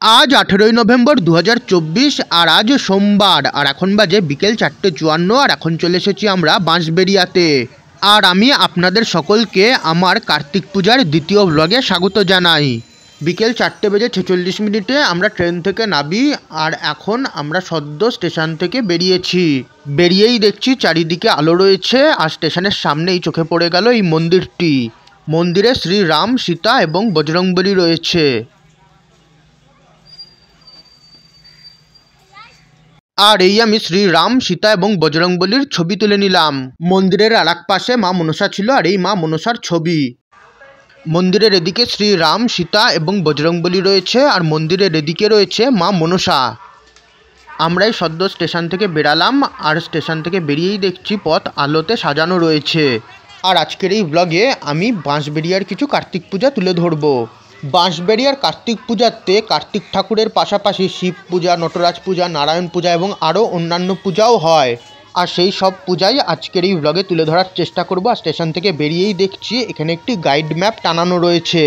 आज 18 नवेम्बर 2024 और आज सोमवार और এখন বাজে বিকেল 4:54 আর এখন চলে এসেছি আমরা বাঁশবেড়িয়াতে। আর আমি আপনাদের সকলকে আমার কার্তিক পূজার দ্বিতীয় ব্লগে স্বাগত জানাই। বিকেল 4:46 আমরা ট্রেন থেকে নামি আর এখন আমরা সদ্য স্টেশন থেকে বেরিয়েছি। বেরিয়েই দেখছি চারিদিকে আলো রয়েছে আর স্টেশনের সামনেই চোখে পড়ে গেল এই মন্দিরটি। মন্দিরে শ্রী রাম, সীতা এবং বজরংবলী রয়েছে। আর এই আমি শ্রী রাম, সীতা এবং বজরংবলীর ছবি তুলে নিলাম। মন্দিরের আর এক পাশে মা মনসা ছিল আর এই মা মনসার ছবি। মন্দিরের এদিকে শ্রী রাম, সীতা এবং বজরংবলী রয়েছে আর মন্দিরের এদিকে রয়েছে মা মনসা। আমরাই সদ্য স্টেশন থেকে বেরালাম আর স্টেশন থেকে বেরিয়েই দেখছি পথ আলোতে সাজানো রয়েছে। আর আজকের এই ব্লগে আমি বাঁশবেড়িয়ার কিছু কার্তিক পূজা তুলে ধরবো। বাঁশবেড়িয়ার কার্তিক পূজাতে কার্তিক ঠাকুরের পাশাপাশি শিব পূজা, নটরাজ পূজা, নারায়ণ পূজা এবং আরও অন্যান্য পূজাও হয়। আর সেই সব পূজাই আজকের এই ব্লগে তুলে ধরার চেষ্টা করব। আর স্টেশন থেকে বেরিয়েই দেখছি এখানে একটি গাইড ম্যাপ টানানো রয়েছে।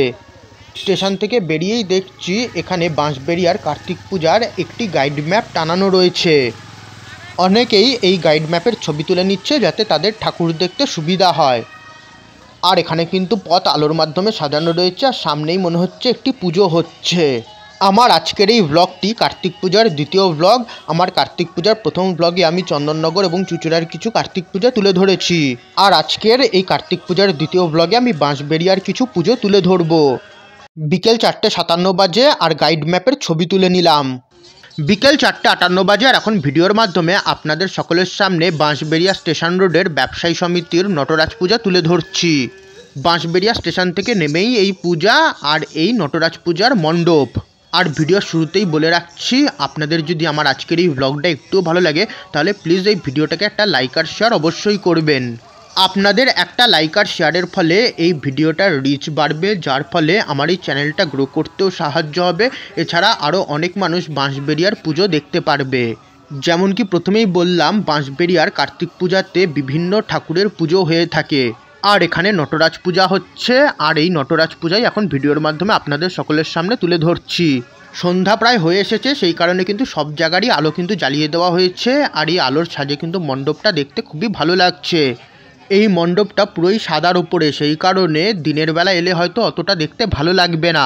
স্টেশন থেকে বেরিয়েই দেখছি এখানে বাঁশবেড়িয়ার কার্তিক পূজার একটি গাইড ম্যাপ টানানো রয়েছে। অনেকেই এই গাইড ম্যাপের ছবি তুলে নিচ্ছে যাতে তাদের ঠাকুর দেখতে সুবিধা হয়। আর এখানে কিন্তু পথ আলোর মাধ্যমে সাজানো রয়েছে আর সামনেই মনে হচ্ছে একটি পুজো হচ্ছে। আমার আজকের এই ব্লগটি কার্তিক পূজার দ্বিতীয় ব্লগ। আমার কার্তিক পূজার প্রথম ব্লগে আমি চন্দননগর এবং চুঁচুড়ার কিছু কার্তিক পূজা তুলে ধরেছি। আর আজকের এই কার্তিক পূজার দ্বিতীয় ব্লগে আমি বাঁশবেড়িয়ার কিছু পুজো তুলে ধরবো। বিকেল 4:57 বাজে আর গাইড ম্যাপের ছবি তুলে নিলাম। বিকেল 4:58 বাজে আর এখন ভিডিওর মাধ্যমে আপনাদের সকলের সামনে বাঁশবেড়িয়া স্টেশন রোডের ব্যবসায়ী সমিতির নটরাজ পূজা তুলে ধরছি। বাঁশবেড়িয়া স্টেশন থেকে নেমেই এই পূজা আর এই নটরাজ পূজার মণ্ডপ। আর ভিডিওর শুরুতেই বলে রাখছি, আপনাদের যদি আমার আজকের এই ব্লগটা একটু ভালো লাগে তাহলে প্লিজ এই ভিডিওটাকে একটা লাইক আর শেয়ার অবশ্যই করবেন। আপনাদের একটা লাইক আর শেয়ারের ফলে এই ভিডিওটার রিচ বাড়বে, যার ফলে আমার এই চ্যানেলটা গ্রো করতেও সাহায্য হবে। এছাড়া আরও অনেক মানুষ বাঁশবেড়িয়ার পুজো দেখতে পারবে। যেমন কি প্রথমেই বললাম, বাঁশবেড়িয়ার কার্তিক পূজাতে বিভিন্ন ঠাকুরের পুজো হয়ে থাকে। আর এখানে নটরাজ পূজা হচ্ছে আর এই নটরাজ পূজাই এখন ভিডিওর মাধ্যমে আপনাদের সকলের সামনে তুলে ধরছি। সন্ধ্যা প্রায় হয়ে এসেছে, সেই কারণে কিন্তু সব জায়গারই আলো কিন্তু জ্বালিয়ে দেওয়া হয়েছে। আর এই আলোর সাজে কিন্তু মণ্ডপটা দেখতে খুবই ভালো লাগছে। এই মণ্ডপটা পুরোই সাদার উপরে, সেই কারণে দিনের বেলা এলে হয়তো অতটা দেখতে ভালো লাগবে না।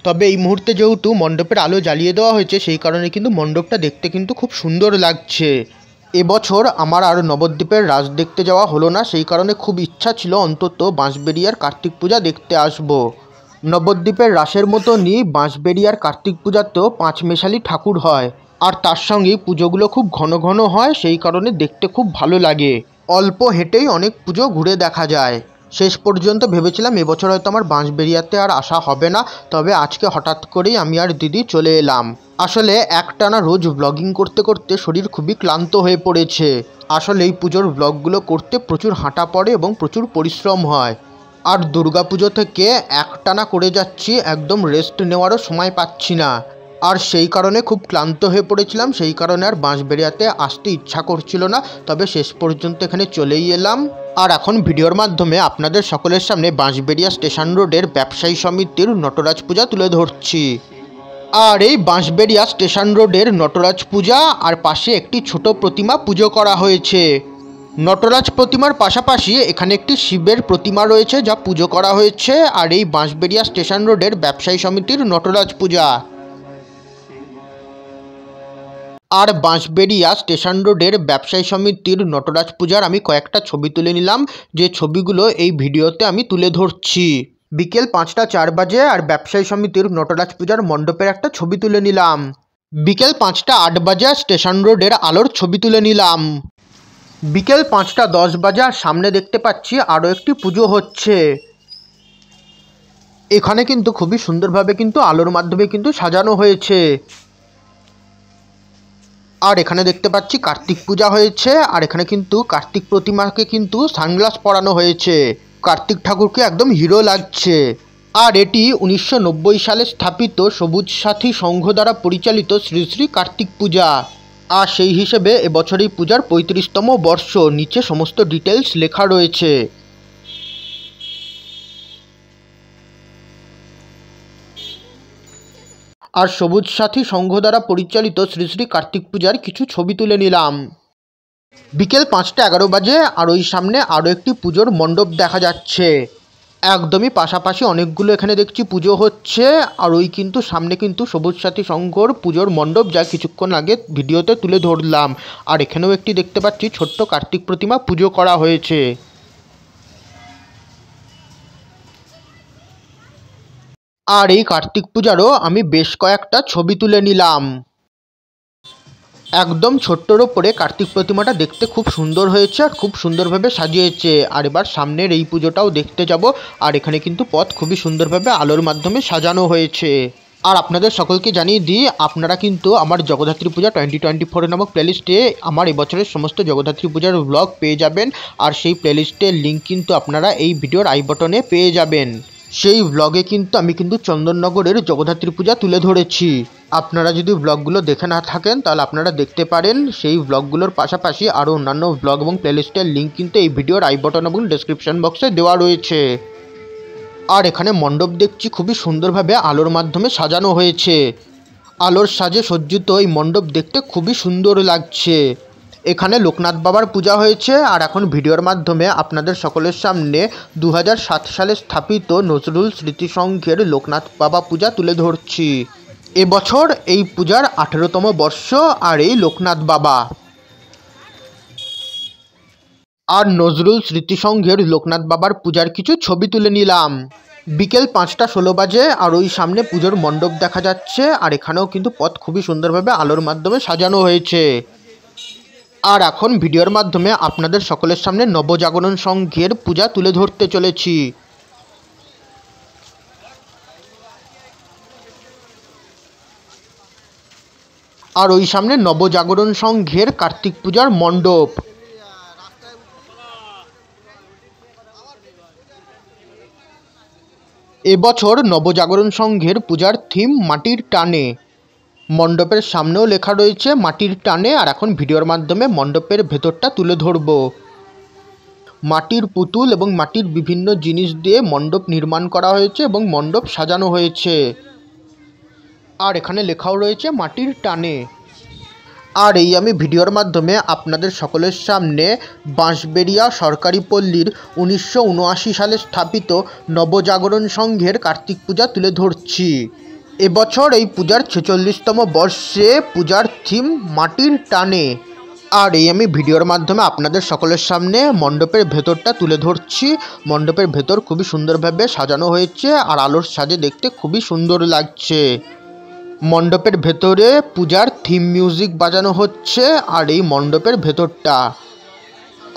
তবে এই মুহূর্তে যেহেতু মণ্ডপের আলো জ্বালিয়ে দেওয়া হয়েছে সেই কারণে কিন্তু মণ্ডপটা দেখতে কিন্তু খুব সুন্দর লাগছে। এবছর আমার আর নবদ্বীপের রাস দেখতে যাওয়া হলো না, সেই কারণে খুব ইচ্ছা ছিল অন্তত বাঁশবেড়িয়ার কার্তিক পূজা দেখতে আসব। নবদ্বীপের রাসের মতনই বাঁশবেড়িয়ার কার্তিক পূজাতেও পাঁচমেশালি ঠাকুর হয় আর তার সঙ্গেই পুজোগুলো খুব ঘন ঘন হয়, সেই কারণে দেখতে খুব ভালো লাগে। অল্প হেঁটেই অনেক পুজো ঘুরে দেখা যায়। শেষ পর্যন্ত ভেবেছিলাম এবছর হয়তো আমার বাঁশবেড়িয়াতে আর আসা হবে না, তবে আজকে হঠাৎ করেই আমি আর দিদি চলে এলাম। আসলে একটানা রোজ ব্লগিং করতে করতে শরীর খুবই ক্লান্ত হয়ে পড়েছে। আসলে এই পুজোর ব্লগগুলো করতে প্রচুর হাঁটা পড়ে এবং প্রচুর পরিশ্রম হয়। আর দুর্গাপুজো থেকে একটানা করে যাচ্ছি, একদম রেস্ট নেওয়ারও সময় পাচ্ছি না। আর সেই কারণে খুব ক্লান্ত হয়ে পড়েছিলাম, সেই কারণে আর বাঁশবেড়িয়াতে আসতে ইচ্ছা করছিল না। তবে শেষ পর্যন্ত এখানে চলেই এলাম। আর এখন ভিডিওর মাধ্যমে আপনাদের সকলের সামনে বাঁশবেড়িয়া স্টেশন রোডের ব্যবসায়ী সমিতির নটরাজ পূজা তুলে ধরছি। আর এই বাঁশবেড়িয়া স্টেশন রোডের নটরাজ পূজা আর পাশে একটি ছোট প্রতিমা পুজো করা হয়েছে। নটরাজ প্রতিমার পাশাপাশি এখানে একটি শিবের প্রতিমা রয়েছে যা পুজো করা হয়েছে। আর এই বাঁশবেড়িয়া স্টেশন রোডের ব্যবসায়ী সমিতির নটরাজ পূজা। আর বাঁশবেড়িয়া স্টেশন রোডের ব্যবসায়ী সমিতির নটরাজ পূজার আমি কয়েকটা ছবি তুলে নিলাম, যে ছবিগুলো এই ভিডিওতে আমি তুলে ধরছি। বিকেল 5:04 বাজে আর ব্যবসায়ী সমিতির নটরাজ পূজার মণ্ডপের একটা ছবি তুলে নিলাম। বিকেল 5:08 বাজে স্টেশন রোডের আলোর ছবি তুলে নিলাম। বিকেল 5:10 বাজে আর সামনে দেখতে পাচ্ছি আরও একটি পুজো হচ্ছে। এখানে কিন্তু খুবই সুন্দরভাবে কিন্তু আলোর মাধ্যমে কিন্তু সাজানো হয়েছে। আর এখানে দেখতে পাচ্ছি কার্তিক পূজা হয়েছে আর এখানে কিন্তু কার্তিক প্রতিমাকে কিন্তু সানগ্লাস পরানো হয়েছে। কার্তিক ঠাকুরকে একদম হিরো লাগছে। আর এটি 1990 সালে স্থাপিত সবুজ সাথী সংঘ দ্বারা পরিচালিত শ্রী শ্রী কার্তিক পূজা। আর সেই হিসেবে এবছর এই পূজার 35তম বর্ষ। নিচে সমস্ত ডিটেলস লেখা রয়েছে। আর সবুজ সাথী সংঘ দ্বারা পরিচালিত শ্রী শ্রী কার্তিক পূজার কিছু ছবি তুলে নিলাম। বিকেল 5টা 11 বাজে আর ওই সামনে আরও একটি পুজোর মণ্ডপ দেখা যাচ্ছে। একদমই পাশাপাশি অনেকগুলো এখানে দেখছি পুজো হচ্ছে। আর ওই কিন্তু সামনে কিন্তু সবুজ সাথী সংঘর পুজোর মণ্ডপ, যা কিছুক্ষণ আগে ভিডিওতে তুলে ধরলাম। আর এখানেও একটি দেখতে পাচ্ছি ছোট্ট কার্তিক প্রতিমা পুজো করা হয়েছে। আর এই কার্তিক পূজারও আমি বেশ কয়েকটা ছবি তুলে নিলাম। একদম ছোট্টর ওপরে কার্তিক প্রতিমাটা দেখতে খুব সুন্দর হয়েছে আর খুব সুন্দরভাবে সাজিয়েছে। আর এবার সামনের এই পুজোটাও দেখতে যাব। আর এখানে কিন্তু পথ খুবই সুন্দরভাবে আলোর মাধ্যমে সাজানো হয়েছে। আর আপনাদের সকলকে জানিয়ে দিই, আপনারা কিন্তু আমার জগদ্ধাত্রী পূজা 2024 নামক প্লেলিস্টে আমার এবছরের সমস্ত জগদ্ধাত্রী পূজার ব্লগ পেয়ে যাবেন। আর সেই প্লেলিস্টের লিঙ্ক কিন্তু আপনারা এই ভিডিওর আই বাটনে পেয়ে যাবেন। সেই ব্লগে কিন্তু আমি চন্দননগরের জগদ্ধাত্রী পূজা তুলে ধরেছি। আপনারা যদি ব্লগগুলো দেখে না থাকেন তাহলে আপনারা দেখতে পারেন। সেই ব্লগগুলোর পাশাপাশি আরও অন্যান্য ব্লগ এবং প্লেলিস্টের লিঙ্ক কিন্তু এই ভিডিওর আই বাটন এবং ডেসক্রিপশন বক্সে দেওয়া রয়েছে। আর এখানে মণ্ডপ দেখছি খুবই সুন্দরভাবে আলোর মাধ্যমে সাজানো হয়েছে। আলোর সাজে সজ্জিত এই মণ্ডপ দেখতে খুবই সুন্দর লাগছে। এখানে লোকনাথ বাবার পূজা হয়েছে। আর এখন ভিডিওর মাধ্যমে আপনাদের সকলের সামনে 2007 সালে স্থাপিত নজরুল স্মৃতি সংঘের লোকনাথ বাবা পূজা তুলে ধরছি। এবছর এই পূজার 18তম বর্ষ আর এই লোকনাথ বাবা। আর নজরুল স্মৃতি সংঘের লোকনাথ বাবার পূজার কিছু ছবি তুলে নিলাম। বিকেল 5টা 16 বাজে আর ওই সামনে পুজোর মণ্ডপ দেখা যাচ্ছে। আর এখানেও কিন্তু পথ খুবই সুন্দরভাবে আলোর মাধ্যমে সাজানো হয়েছে। আর এখন ভিডিওর মাধ্যমে আপনাদের সকলের সামনে নবজাগরণ সংঘের পূজা তুলে ধরতে চলেছি। আর ওই সামনে নবজাগরণ সংঘের কার্তিক পূজার মণ্ডপ। এবছর নবজাগরণ সংঘের পূজার থিম মাটির টানে। মণ্ডপের সামনেও লেখা রয়েছে মাটির টানে। আর এখন ভিডিওর মাধ্যমে মণ্ডপের ভেতরটা তুলে ধরব। মাটির পুতুল এবং মাটির বিভিন্ন জিনিস দিয়ে মণ্ডপ নির্মাণ করা হয়েছে এবং মণ্ডপ সাজানো হয়েছে। আর এখানে লেখাও রয়েছে মাটির টানে। আর এই আমি ভিডিওর মাধ্যমে আপনাদের সকলের সামনে বাঁশবেড়িয়া সরকারি পল্লীর 1979 সালে স্থাপিত নবজাগরণ সংঘের কার্তিক পূজা তুলে ধরছি। এবছর এই পূজার 46তম বর্ষে পূজার থিম মাটির টানে। আর এই আমি ভিডিওর মাধ্যমে আপনাদের সকলের সামনে মণ্ডপের ভেতরটা তুলে ধরছি। মণ্ডপের ভেতর খুবই সুন্দরভাবে সাজানো হয়েছে আর আলোর সাজে দেখতে খুবই সুন্দর লাগছে। মণ্ডপের ভেতরে পূজার থিম মিউজিক বাজানো হচ্ছে। আর এই মণ্ডপের ভেতরটা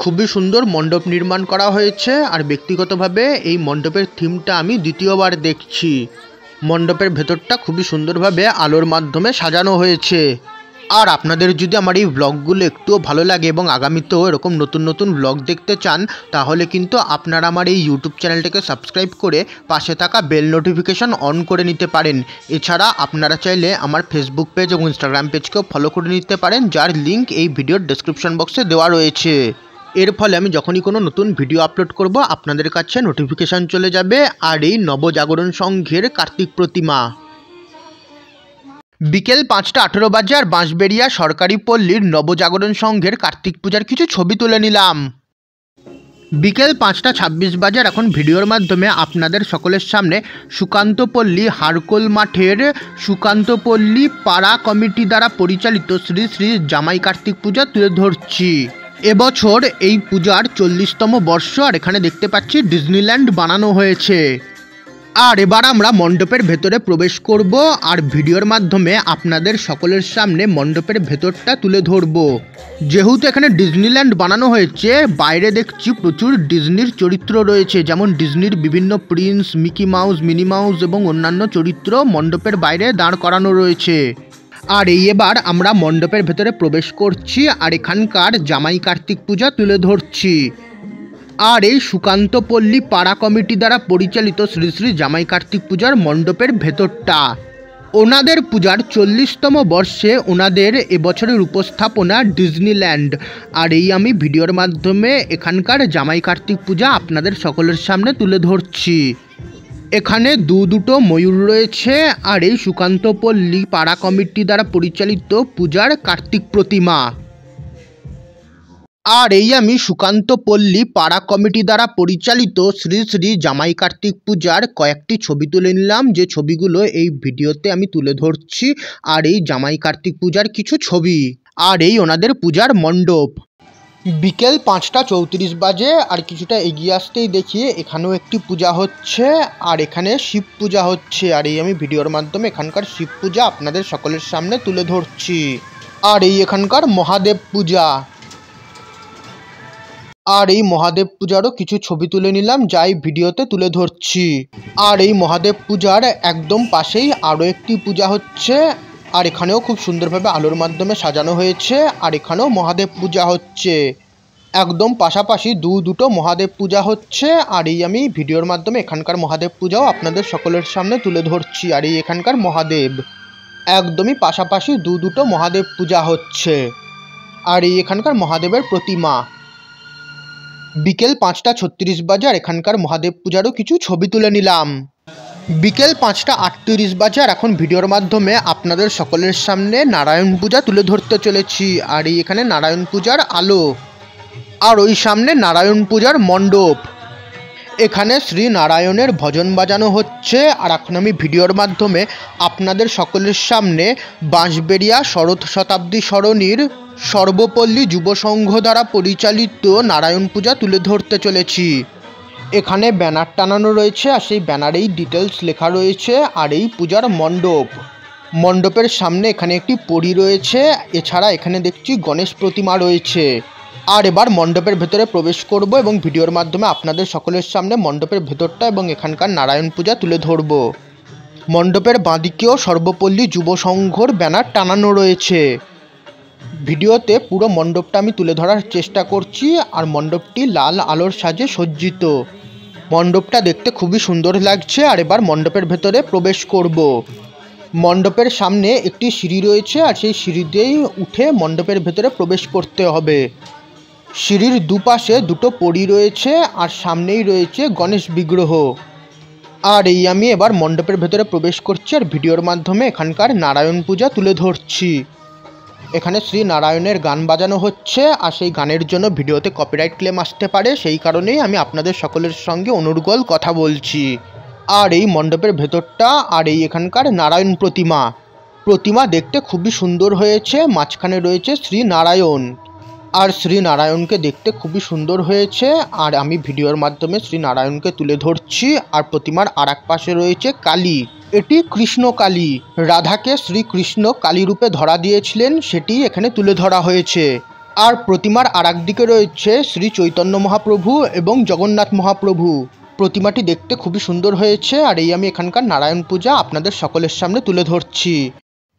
খুবই সুন্দর মণ্ডপ নির্মাণ করা হয়েছে। আর ব্যক্তিগতভাবে এই মণ্ডপের থিমটা আমি দ্বিতীয়বার দেখছি। মণ্ডপের ভেতরটা খুবই সুন্দরভাবে আলোর মাধ্যমে সাজানো হয়েছে। আর আপনাদের যদি আমার এই ব্লগগুলো একটুও ভালো লাগে এবং আগামীতেও এরকম নতুন নতুন ব্লগ দেখতে চান, তাহলে কিন্তু আপনারা আমার এই ইউটিউব চ্যানেলটাকে সাবস্ক্রাইব করে পাশে থাকা বেল নোটিফিকেশন অন করে নিতে পারেন। এছাড়া আপনারা চাইলে আমার ফেসবুক পেজ এবং ইনস্টাগ্রাম পেজকেও ফলো করে নিতে পারেন, যার লিঙ্ক এই ভিডিওর ডেসক্রিপশন বক্সে দেওয়া রয়েছে। এর ফলে আমি যখনই কোনো নতুন ভিডিও আপলোড করব আপনাদের কাছে নোটিফিকেশান চলে যাবে। আর এই নবজাগরণ সংঘের কার্তিক প্রতিমা। বিকেল 5টা 18 বাজে আর বাঁশবেড়িয়া সরকারি পল্লীর নবজাগরণ সংঘের কার্তিক পূজার কিছু ছবি তুলে নিলাম। বিকেল 5টা 26 বাজে আর এখন ভিডিওর মাধ্যমে আপনাদের সকলের সামনে সুকান্তপল্লী হারকোল মাঠের সুকান্তপল্লী পাড়া কমিটি দ্বারা পরিচালিত শ্রী শ্রী জামাই কার্তিক পূজা তুলে ধরছি। এবছর এই পূজার 40তম বর্ষ। আর এখানে দেখতে পাচ্ছি ডিজনিল্যান্ড বানানো হয়েছে। আর এবার আমরা মণ্ডপের ভেতরে প্রবেশ করব আর ভিডিওর মাধ্যমে আপনাদের সকলের সামনে মণ্ডপের ভেতরটা তুলে ধরব। যেহেতু এখানে ডিজনিল্যান্ড বানানো হয়েছে, বাইরে দেখছি প্রচুর ডিজনির চরিত্র রয়েছে, যেমন ডিজনির বিভিন্ন Prince, Mickey mouse, mini mouse এবং অন্যান্য চরিত্র মণ্ডপের বাইরে দাঁড় করানো রয়েছে। আর এবার আমরা মণ্ডপের ভেতরে প্রবেশ করছি আর এখানকার জামাই কার্তিক পূজা তুলে ধরছি। আর এই সুকান্তপল্লী পাড়া কমিটি দ্বারা পরিচালিত শ্রী শ্রী জামাই কার্তিক পূজার মণ্ডপের ভেতরটা। ওনাদের পূজার 40তম বর্ষে ওনাদের এবছরের উপস্থাপনা ডিজনিল্যান্ড। আর এই আমি ভিডিওর মাধ্যমে এখানকার জামাই কার্তিক পূজা আপনাদের সকলের সামনে তুলে ধরছি। এখানে দুটো ময়ূর রয়েছে আর এই সুকান্ত পল্লী পাড়া কমিটি দ্বারা পরিচালিত পূজার কার্তিক প্রতিমা। আর এই আমি সুকান্ত পল্লী পাড়া কমিটি দ্বারা পরিচালিত শ্রী শ্রী জামাই কার্তিক পূজার কয়েকটি ছবি তুলে নিলাম, যে ছবিগুলো এই ভিডিওতে আমি তুলে ধরছি। আর এই জামাই কার্তিক পূজার কিছু ছবি আর এই ওনাদের পূজার মণ্ডপ। বিকেল 5:34 বাজে আর কিছুটা এগিয়ে আসতেই দেখি এখানেও একটি পূজা হচ্ছে আর এখানে শিব পূজা হচ্ছে। আর এই আমি ভিডিওর মাধ্যমে এখানকার শিব পূজা আপনাদের সকলের সামনে তুলে ধরছি। আর এই এখানকার মহাদেব পূজা, আর এই মহাদেব পূজারও কিছু ছবি তুলে নিলাম, যাই ভিডিওতে তুলে ধরছি। আর এই মহাদেব পূজার একদম পাশেই আরও একটি পূজা হচ্ছে আর এখানেও খুব সুন্দরভাবে আলোর মাধ্যমে সাজানো হয়েছে। আর এখানেও মহাদেব পূজা হচ্ছে, একদম পাশাপাশি দুটো মহাদেব পূজা হচ্ছে। আর এই আমি ভিডিওর মাধ্যমে এখানকার মহাদেব পূজাও আপনাদের সকলের সামনে তুলে ধরছি। আর এই এখানকার মহাদেব একদমই পাশাপাশি দুটো মহাদেব পূজা হচ্ছে। আর এই এখানকার মহাদেবের প্রতিমা। বিকেল 5:36 বাজে আর এখানকার মহাদেব পূজারও কিছু ছবি তুলে নিলাম। বিকেল 5:38 বাজে আর এখন ভিডিওর মাধ্যমে আপনাদের সকলের সামনে নারায়ণ পূজা তুলে ধরতে চলেছি। আর এই এখানে নারায়ণ পূজার আলো আর ওই সামনে নারায়ণ পূজার মণ্ডপ। এখানে শ্রী নারায়ণের ভজন বাজানো হচ্ছে। আর এখন আমি ভিডিওর মাধ্যমে আপনাদের সকলের সামনে বাঁশবেড়িয়া শরৎ শতাব্দী সরণির সর্বপল্লী যুব সংঘ দ্বারা পরিচালিত নারায়ণ পূজা তুলে ধরতে চলেছি। এখানে ব্যানার টানানো রয়েছে আর সেই ব্যানারেই ডিটেলস লেখা রয়েছে। আর এই পূজার মণ্ডপ, মণ্ডপের সামনে এখানে একটি পরী রয়েছে, এছাড়া এখানে দেখছি গণেশ প্রতিমা রয়েছে। আর এবার মণ্ডপের ভেতরে প্রবেশ করব এবং ভিডিওর মাধ্যমে আপনাদের সকলের সামনে মণ্ডপের ভেতরটা এবং এখানকার নারায়ণ পূজা তুলে ধরব। মণ্ডপের বাঁদিকেও সর্বপল্লী যুব সংঘর ব্যানার টানানো রয়েছে। ভিডিওতে পুরো মণ্ডপটা আমি তুলে ধরার চেষ্টা করছি। আর মণ্ডপটি লাল আলোর সাজে সজ্জিত, মণ্ডপটা দেখতে খুবই সুন্দর লাগছে। আর এবার মণ্ডপের ভেতরে প্রবেশ করব। মণ্ডপের সামনে একটি সিঁড়ি রয়েছে আর সেই সিঁড়ি দিয়েই উঠে মণ্ডপের ভেতরে প্রবেশ করতে হবে। সিঁড়ির দুপাশে দুটো পরী রয়েছে আর সামনেই রয়েছে গণেশ বিগ্রহ। আর এই আমি এবার মণ্ডপের ভেতরে প্রবেশ করছি আর ভিডিওর মাধ্যমে এখানকার নারায়ণ পূজা তুলে ধরছি। এখানে শ্রী নারায়ণের গান বাজানো হচ্ছে আর সেই গানের জন্য ভিডিওতে কপিরাইট ক্লেম আসতে পারে, সেই কারণেই আমি আপনাদের সকলের সঙ্গে অনুর্গল কথা বলছি। আর এই মণ্ডপের ভেতরটা আর এই এখানকার নারায়ণ প্রতিমা দেখতে খুবই সুন্দর হয়েছে। মাঝখানে রয়েছে শ্রী নারায়ণ আর শ্রী নারায়ণকে দেখতে খুবই সুন্দর হয়েছে। আর আমি ভিডিওর মাধ্যমে শ্রী নারায়ণকে তুলে ধরছি। আর প্রতিমার আর এক পাশে রয়েছে কালী, এটি কৃষ্ণ কালী, রাধাকে শ্রীকৃষ্ণ কালী রূপে ধরা দিয়েছিলেন, সেটি এখানে তুলে ধরা হয়েছে। আর প্রতিমার আর একদিকে রয়েছে শ্রী চৈতন্য মহাপ্রভু এবং জগন্নাথ মহাপ্রভু। প্রতিমাটি দেখতে খুবই সুন্দর হয়েছে। আর এই আমি এখানকার নারায়ণ পূজা আপনাদের সকলের সামনে তুলে ধরছি।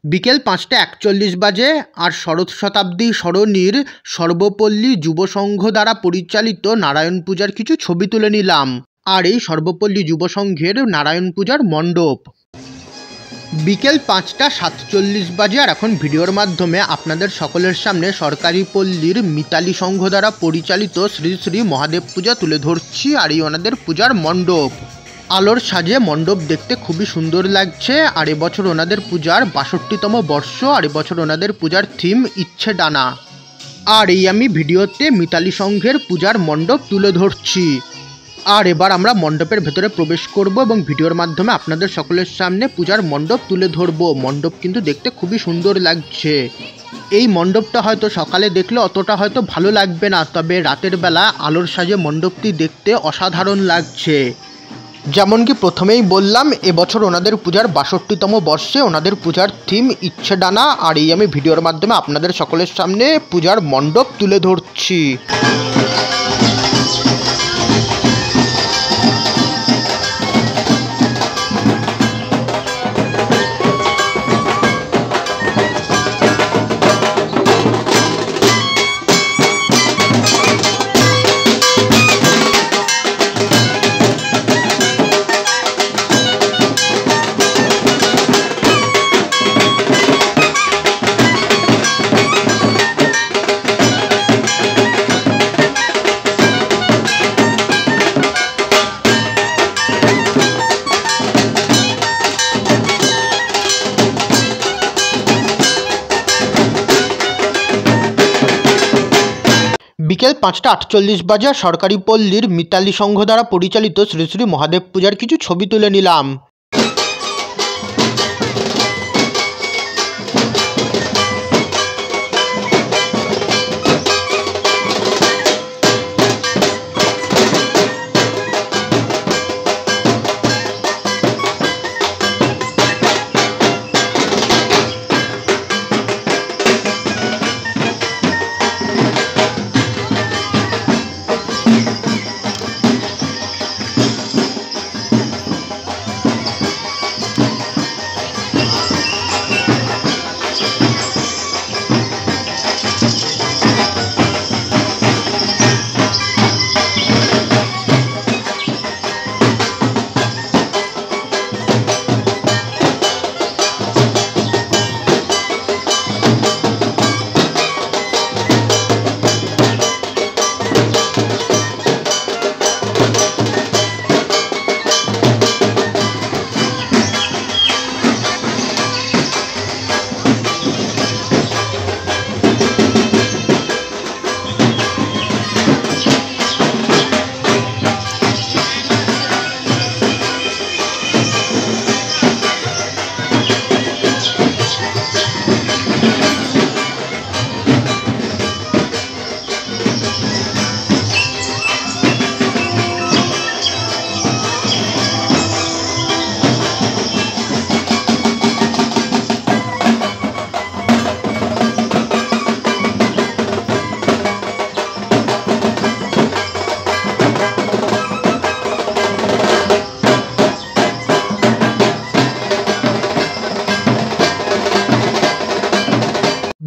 বিকেল 5:41 বাজে আর শরৎ শতাব্দী সরণির সর্বপল্লী যুব সংঘ দ্বারা পরিচালিত নারায়ণ পূজার কিছু ছবি তুলে নিলাম। আর এই সর্বপল্লী যুব সংঘের নারায়ণ পূজার মণ্ডপ। বিকেল 5:47 বাজে আর এখন ভিডিওর মাধ্যমে আপনাদের সকলের সামনে সরকারি পল্লীর মিতালি সংঘ দ্বারা পরিচালিত শ্রী শ্রী মহাদেব পূজা তুলে ধরছি। আর এই ওনাদের পূজার মণ্ডপ, আলোর সাজে মণ্ডপ দেখতে খুবই সুন্দর লাগছে। আর এবছর ওনাদের পূজার 62তম বর্ষ। আর এবছর ওনাদের পূজার থিম ইচ্ছে ডানা। আর এই আমি ভিডিওতে মিতালি সংঘের পূজার মণ্ডপ তুলে ধরছি। আর এবার আমরা মণ্ডপের ভেতরে প্রবেশ করব এবং ভিডিওর মাধ্যমে আপনাদের সকলের সামনে পূজার মণ্ডপ তুলে ধরব। মণ্ডপ কিন্তু দেখতে খুবই সুন্দর লাগছে। এই মণ্ডপটা হয়তো সকালে দেখলে অতটা হয়তো ভালো লাগবে না, তবে রাতের বেলা আলোর সাজে মণ্ডপটি দেখতে অসাধারণ লাগছে। যেমন কি প্রথমেই বললাম, এবছর ওনাদের পূজার 62তম বর্ষে ওনাদের পূজার থিম ইচ্ছে ডানা। আর এই আমি ভিডিওর মাধ্যমে আপনাদের সকলের সামনে পূজার মণ্ডপ তুলে ধরছি। বিকেল 5টা 48 বাজে সরকারি পল্লীর মিতালি সংঘ দ্বারা পরিচালিত শ্রী শ্রী মহাদেব পূজার কিছু ছবি তুলে নিলাম।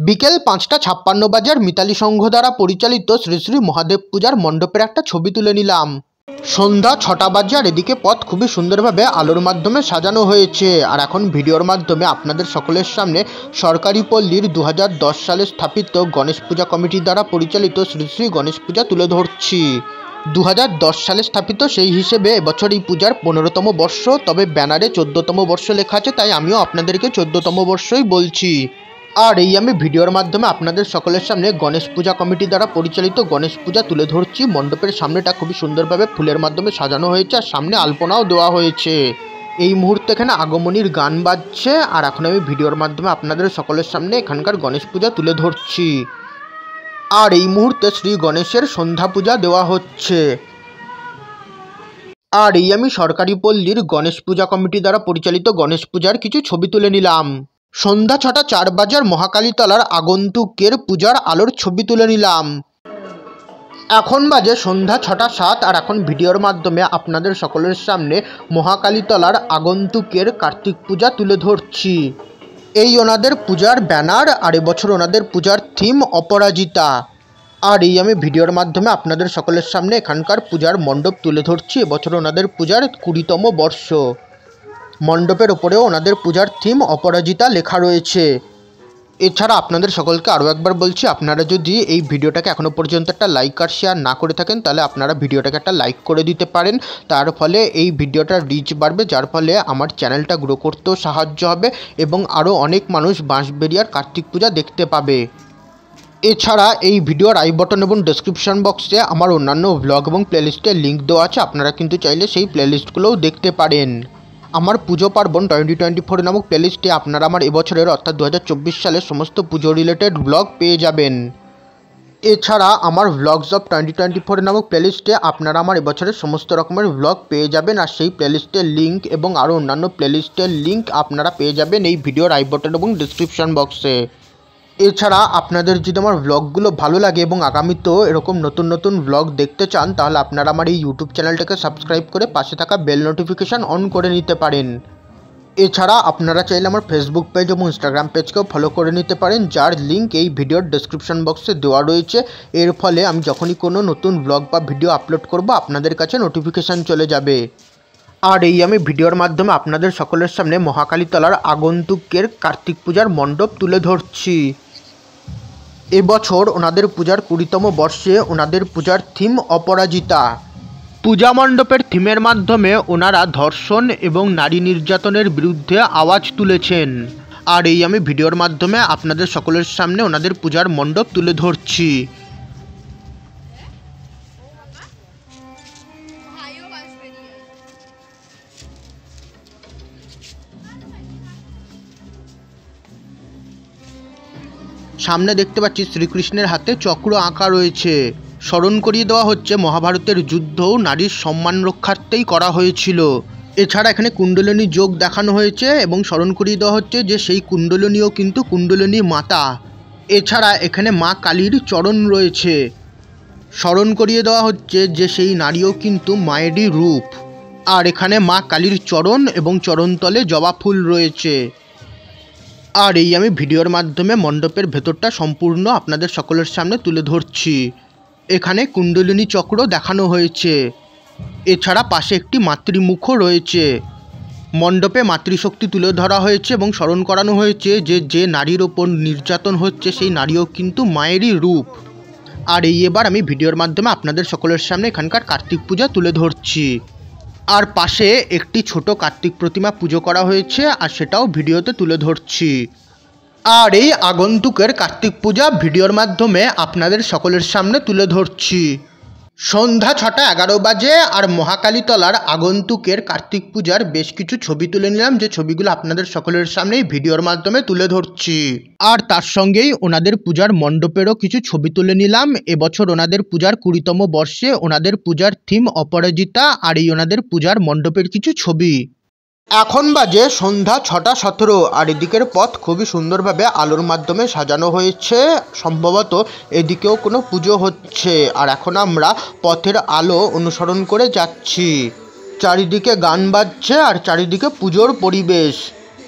বিকেল 5টা 56 বাজে মিতালি সংঘ দ্বারা পরিচালিত শ্রী শ্রী মহাদেব পূজার মণ্ডপের একটা ছবি তুলে নিলাম। সন্ধ্যা 6টা বাজে আর এদিকে পথ খুবই সুন্দরভাবে আলোর মাধ্যমে সাজানো হয়েছে। আর এখন ভিডিওর মাধ্যমে আপনাদের সকলের সামনে সরকারি পল্লীর 2010 সালে স্থাপিত গণেশ পূজা কমিটি দ্বারা পরিচালিত শ্রী শ্রী গণেশ পূজা তুলে ধরছি। 2010 সালে স্থাপিত, সেই হিসেবে এবছর এই পূজার 15তম বর্ষ, তবে ব্যানারে 14তম বর্ষ লেখা আছে, তাই আমিও আপনাদেরকে 14তম বর্ষই বলছি। আর এই আমি ভিডিওর মাধ্যমে আপনাদের সকলের সামনে গণেশ পূজা কমিটি দ্বারা পরিচালিত গণেশ পূজা তুলে ধরছি। মণ্ডপের সামনেটা খুবই সুন্দরভাবে ফুলের মাধ্যমে সাজানো হয়েছে আর সামনে আলপনাও দেওয়া হয়েছে। এই মুহূর্তে এখানে আগমনীর গান বাজছে আর এখন আমি ভিডিওর মাধ্যমে আপনাদের সকলের সামনে এখানকার গণেশ পূজা তুলে ধরছি। আর এই মুহূর্তে শ্রী গণেশের সন্ধ্যা পূজা দেওয়া হচ্ছে। আর এই আমি সরকারি পল্লীর গণেশ পূজা কমিটি দ্বারা পরিচালিত গণেশ পূজার কিছু ছবি তুলে নিলাম। সন্ধ্যা 6টা 4 বাজার মহাকালীতলার আগন্তুকের পূজার আলোর ছবি তুলে নিলাম। এখন বাজে সন্ধ্যা 6টা 7 আর এখন ভিডিওর মাধ্যমে আপনাদের সকলের সামনে মহাকালীতলার আগন্তুকের কার্তিক পূজা তুলে ধরছি। এই ওনাদের পূজার ব্যানার আর এবছর ওনাদের পূজার থিম অপরাজিতা। আর এই আমি ভিডিওর মাধ্যমে আপনাদের সকলের সামনে এখানকার পূজার মণ্ডপ তুলে ধরছি। এবছর ওনাদের পূজার 20তম বর্ষ। মণ্ডপের ওপরেও ওনাদের পূজার থিম অপরাজিতা লেখা রয়েছে। এছাড়া আপনাদের সকলকে আরও একবার বলছি, আপনারা যদি এই ভিডিওটাকে এখনও পর্যন্ত একটা লাইক আর শেয়ার না করে থাকেন তাহলে আপনারা ভিডিওটাকে একটা লাইক করে দিতে পারেন। তার ফলে এই ভিডিওটার রিচ বাড়বে, যার ফলে আমার চ্যানেলটা গ্রো করতেও সাহায্য হবে এবং আরও অনেক মানুষ বাঁশবেড়িয়ার কার্তিক পূজা দেখতে পাবে। এছাড়া এই ভিডিওর আই বটন এবং ডেসক্রিপশন বক্সে আমার অন্যান্য ভ্লগ এবং প্লেলিস্টের লিঙ্ক দেওয়া আছে, আপনারা কিন্তু চাইলে সেই প্লেলিস্টগুলোও দেখতে পারেন। আমার পুজো পার্বণ 2024 নামক প্লেলিস্টে আপনারা আমার এবছরের অর্থাৎ 2024 সালের সমস্ত পুজো রিলেটেড ব্লগ পেয়ে যাবেন। এছাড়া আমার ভ্লগস অফ 2024 নামক প্লেলিস্টে আপনারা আমার এবছরের সমস্ত রকমের ভ্লগ পেয়ে যাবেন। আর সেই প্লেলিস্টের লিঙ্ক এবং আরও অন্যান্য প্লেলিস্টের লিঙ্ক আপনারা পেয়ে যাবেন এই ভিডিওর আই বটন এবং ডিসক্রিপশন বক্সে। এছাড়া আপনাদের যদি আমার ভ্লগগুলো ভালো লাগে এবং আগামীতেও এরকম নতুন নতুন ভ্লগ দেখতে চান তাহলে আপনারা আমার এই ইউটিউব চ্যানেলটাকে সাবস্ক্রাইব করে পাশে থাকা বেল নোটিফিকেশান অন করে নিতে পারেন। এছাড়া আপনারা চাইলে আমার ফেসবুক পেজ এবং ইনস্টাগ্রাম পেজকেও ফলো করে নিতে পারেন, যার লিঙ্ক এই ভিডিওর ডেসক্রিপশন বক্সে দেওয়া রয়েছে। এর ফলে আমি যখনই কোনো নতুন ভ্লগ বা ভিডিও আপলোড করব আপনাদের কাছে নোটিফিকেশান চলে যাবে। আর এই আমি ভিডিওর মাধ্যমে আপনাদের সকলের সামনে মহাকালীতলার আগন্তুকের কার্তিক পূজার মণ্ডপ তুলে ধরছি। এবছর ওনাদের পূজার 20তম বর্ষে ওনাদের পূজার থিম অপরাজিতা। পূজা মণ্ডপের থিমের মাধ্যমে ওনারা ধর্ষণ এবং নারী নির্যাতনের বিরুদ্ধে আওয়াজ তুলেছেন। আর এই আমি ভিডিওর মাধ্যমে আপনাদের সকলের সামনে ওনাদের পূজার মণ্ডপ তুলে ধরছি। সামনে দেখতে পাচ্ছি শ্রীকৃষ্ণের হাতে চক্র আঁকা রয়েছে। স্মরণ করিয়ে দেওয়া হচ্ছে মহাভারতের যুদ্ধও নারীর সম্মান রক্ষার্থেই করা হয়েছিল। এছাড়া এখানে কুণ্ডলিনী যোগ দেখানো হয়েছে এবং স্মরণ করিয়ে দেওয়া হচ্ছে যে সেই কুণ্ডলিনীও কিন্তু কুণ্ডলিনী মাতা। এছাড়া এখানে মা কালীর চরণ রয়েছে। স্মরণ করিয়ে দেওয়া হচ্ছে যে সেই নারীও কিন্তু মায়েরই রূপ। আর এখানে মা কালীর চরণ এবং চরণতলে জবা ফুল রয়েছে। আর এই আমি ভিডিওর মাধ্যমে মণ্ডপের ভেতরটা সম্পূর্ণ আপনাদের সকলের সামনে তুলে ধরছি। এখানে কুণ্ডলিনী চক্র দেখানো হয়েছে। এছাড়া পাশে একটি মাতৃমুখও রয়েছে। মণ্ডপে মাতৃশক্তি তুলে ধরা হয়েছে এবং স্মরণ করানো হয়েছে যে নারীর ওপর নির্যাতন হচ্ছে সেই নারীও কিন্তু মায়েরই রূপ। আর এবার আমি ভিডিওর মাধ্যমে আপনাদের সকলের সামনে এখানকার কার্তিক পূজা তুলে ধরছি। আর পাশে একটি ছোট কার্তিক প্রতিমা পুজো করা হয়েছে, আর সেটাও ভিডিওতে তুলে ধরছি। আর এই আগন্তুকের কার্তিক পূজা ভিডিওর মাধ্যমে আপনাদের সকলের সামনে তুলে ধরছি। সন্ধ্যা 6:11 বাজে আর মহাকালীতলার আগন্তুকের কার্তিক পূজার বেশ কিছু ছবি তুলে নিলাম, যে ছবিগুলো আপনাদের সকলের সামনেই ভিডিওর মাধ্যমে তুলে ধরছি। আর তার সঙ্গেই ওনাদের পূজার মণ্ডপেরও কিছু ছবি তুলে নিলাম। এবছর ওনাদের পূজার 20তম বর্ষে ওনাদের পূজার থিম অপরাজিতা, আর এই ওনাদের পূজার মণ্ডপের কিছু ছবি। এখন বাজে সন্ধ্যা 6:17 আর এদিকের পথ খুবই সুন্দরভাবে আলোর মাধ্যমে সাজানো হয়েছে। সম্ভবত এদিকেও কোনো পুজো হচ্ছে। আর এখন আমরা পথের আলো অনুসরণ করে যাচ্ছি। চারিদিকে গান বাজছে আর চারিদিকে পুজোর পরিবেশ।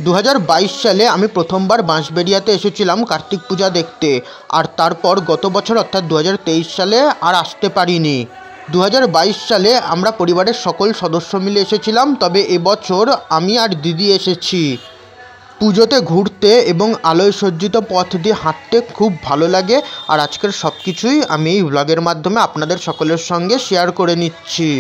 2022 সালে আমি প্রথমবার বাঁশবেড়িয়াতে এসেছিলাম কার্তিক পূজা দেখতে। আর তারপর গত বছর অর্থাৎ 2023 সালে আর আসতে পারিনি। 2022 সালে আমরা পরিবারের সকল সদস্য মিলে এসেছিলাম, তবে এবছর আমি আর দিদি এসেছি। পুজোতে ঘুরতে এবং আলোয় সজ্জিত পথ দিয়ে হাঁটতে খুব ভালো লাগে। আর আজকের সব কিছুই আমি এই ব্লগের মাধ্যমে আপনাদের সকলের সঙ্গে শেয়ার করে নিচ্ছি।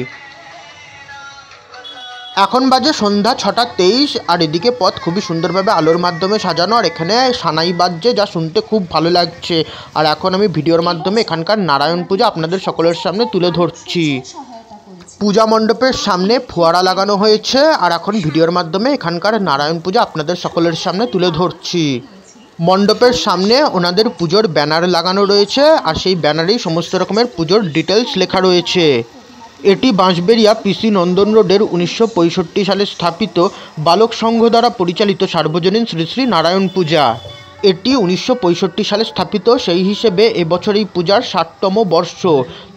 এখন বাজে সন্ধ্যা 6:23 আর এদিকে পথ খুবই সুন্দরভাবে আলোর মাধ্যমে সাজানো, আর এখানে সানাই বাজছে, যা শুনতে খুব ভালো লাগছে। আর এখন আমি ভিডিওর মাধ্যমে এখানকার নারায়ণ পূজা আপনাদের সকলের সামনে তুলে ধরছি। পূজা মণ্ডপের সামনে ফোয়ারা লাগানো হয়েছে, আর এখন ভিডিওর মাধ্যমে এখানকার নারায়ণ পূজা আপনাদের সকলের সামনে তুলে ধরছি। মণ্ডপের সামনে ওনাদের পুজোর ব্যানার লাগানো রয়েছে, আর সেই ব্যানারেই সমস্ত রকমের পুজোর ডিটেলস লেখা রয়েছে। এটি বাঁশবেড়িয়া পিসি নন্দন রোডের 1965 সালে স্থাপিত বালক সংঘ দ্বারা পরিচালিত সার্বজনীন শ্রী শ্রী নারায়ণ পূজা। এটি 1965 সালে স্থাপিত, সেই হিসেবে এবছর এই পূজার 60তম বর্ষ।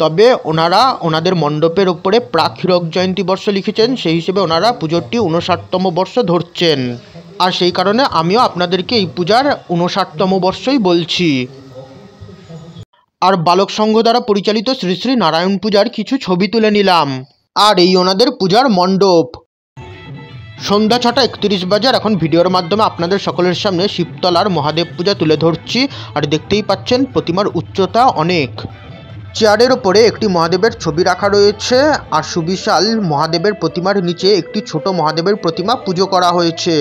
তবে ওনারা ওনাদের মণ্ডপের ওপরে প্রাক হীরক জয়ন্তী বর্ষ লিখেছেন, সেই হিসেবে ওনারা পুজোটি 59তম বর্ষ ধরছেন। আর সেই কারণে আমিও আপনাদেরকে এই পূজার 59তম বর্ষই বলছি। আর বালক সংঘ দ্বারা পরিচালিত শ্রী শ্রী নারায়ণ পূজার কিছু ছবি তুলে নিলাম। আর এই ওনাদের পূজার মণ্ডপ। সন্ধ্যা 6:31 বাজে আর এখন ভিডিওর মাধ্যমে আপনাদের সকলের সামনে শিবতলার মহাদেব পূজা তুলে ধরছি। আর দেখতেই পাচ্ছেন প্রতিমার উচ্চতা অনেক। চেয়ারের ওপরে একটি মহাদেবের ছবি রাখা রয়েছে, আর সুবিশাল মহাদেবের প্রতিমার নিচে একটি ছোট মহাদেবের প্রতিমা পুজো করা হয়েছে।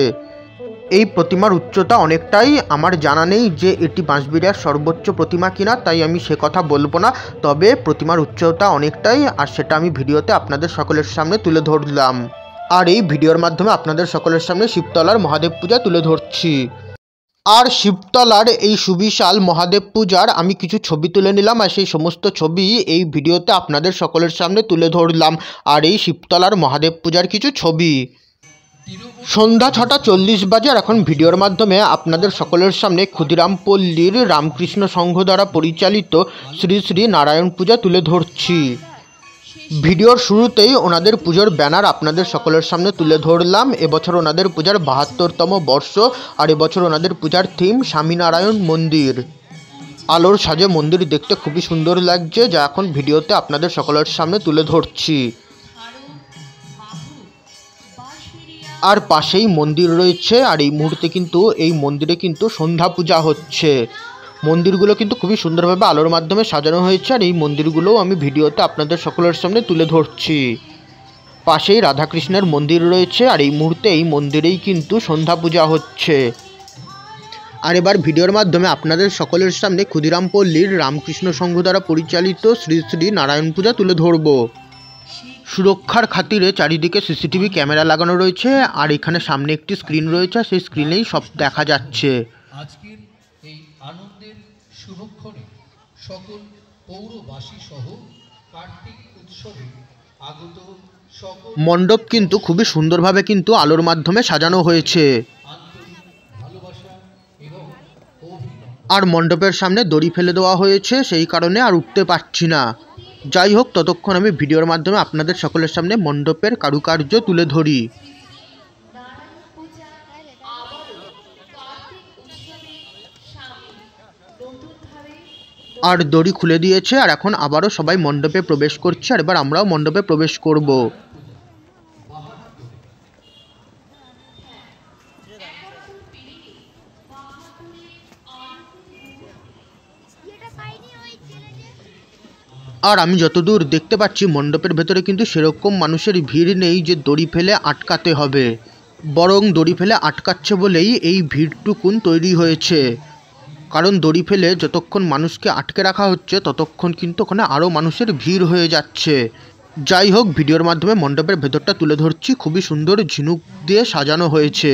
এই প্রতিমার উচ্চতা অনেকটাই, আমার জানা নেই যে এটি বাঁশবেড়িয়ার সর্বোচ্চ প্রতিমা কিনা, তাই আমি সে কথা বলবো না। তবে প্রতিমার উচ্চতা অনেকটাই, আর সেটা আমি ভিডিওতে আপনাদের সকলের সামনে তুলে ধরলাম। আর এই ভিডিওর মাধ্যমে আপনাদের সকলের সামনে শিবতলার মহাদেব পূজা তুলে ধরছি। আর শিবতলার এই সুবিশাল মহাদেব পূজার আমি কিছু ছবি তুলে নিলাম, আর সেই সমস্ত ছবি এই ভিডিওতে আপনাদের সকলের সামনে তুলে ধরলাম। আর এই শিবতলার মহাদেব পূজার কিছু ছবি। সন্ধ্যা 6:40 বাজে আর এখন ভিডিওর মাধ্যমে আপনাদের সকলের সামনে ক্ষুদিরাম পল্লীর রামকৃষ্ণ সংঘ দ্বারা পরিচালিত শ্রী শ্রী নারায়ণ পূজা তুলে ধরছি। ভিডিওর শুরুতেই ওনাদের পুজোর ব্যানার আপনাদের সকলের সামনে তুলে ধরলাম। এবছর ওনাদের পূজার 72তম বর্ষ, আর এবছর ওনাদের পূজার থিম স্বামীনারায়ণ মন্দির। আলোর সাজে মন্দির দেখতে খুবই সুন্দর লাগছে, যা এখন ভিডিওতে আপনাদের সকলের সামনে তুলে ধরছি। আর পাশেই মন্দির রয়েছে, আর এই মুহূর্তে কিন্তু এই মন্দিরে কিন্তু সন্ধ্যা পূজা হচ্ছে। মন্দিরগুলো কিন্তু খুবই সুন্দরভাবে আলোর মাধ্যমে সাজানো হয়েছে, আর এই মন্দিরগুলোও আমি ভিডিওতে আপনাদের সকলের সামনে তুলে ধরছি। পাশেই রাধাকৃষ্ণের মন্দির রয়েছে, আর এই মুহূর্তে এই মন্দিরেই কিন্তু সন্ধ্যা পূজা হচ্ছে। আর এবার ভিডিওর মাধ্যমে আপনাদের সকলের সামনে ক্ষুদিরাম পল্লীর রামকৃষ্ণ সংঘ দ্বারা পরিচালিত শ্রী শ্রী নারায়ণ পূজা তুলে ধরব। সুরক্ষার খাতিরে চারিদিকে সিসিটিভি ক্যামেরা লাগানো রয়েছে, আর এখানে সামনে একটি স্ক্রিন রয়েছে, সেই স্ক্রিনেই সব দেখা যাচ্ছে। এই আনন্দের শুভক্ষণে সকল পৌরবাসী সহ কার্তিক উৎসবে আগত সকল মণ্ডপ কিন্তু খুবই সুন্দরভাবে কিন্তু আলোর মাধ্যমে সাজানো হয়েছে। আন্তরিক ভালোবাসা এবং অভিনন্দন। আর মণ্ডপের সামনে দড়ি ফেলে দেওয়া হয়েছে, সেই কারণে আর উঠতে পারছি না। যাই হোক, ততক্ষণ আমি ভিডিওর মাধ্যমে আপনাদের সকলের সামনে মণ্ডপের কারুকার্য তুলে ধরি। আর দড়ি খুলে দিয়েছে, আর এখন আবারও সবাই মণ্ডপে প্রবেশ করছে, আর এবার আমরাও মণ্ডপে প্রবেশ করব। আর আমি যতদূর দেখতে পাচ্ছি মণ্ডপের ভেতরে কিন্তু সেরকম মানুষের ভিড় নেই যে দড়ি ফেলে আটকাতে হবে, বরং দড়ি ফেলে আটকাচ্ছে বলেই এই ভিড়টুকুন তৈরি হয়েছে। কারণ দড়ি ফেলে যতক্ষণ মানুষকে আটকে রাখা হচ্ছে ততক্ষণ কিন্তু ওখানে আরও মানুষের ভিড় হয়ে যাচ্ছে। যাই হোক, ভিডিওর মাধ্যমে মণ্ডপের ভেতরটা তুলে ধরছি। খুবই সুন্দর ঝিনুক দিয়ে সাজানো হয়েছে।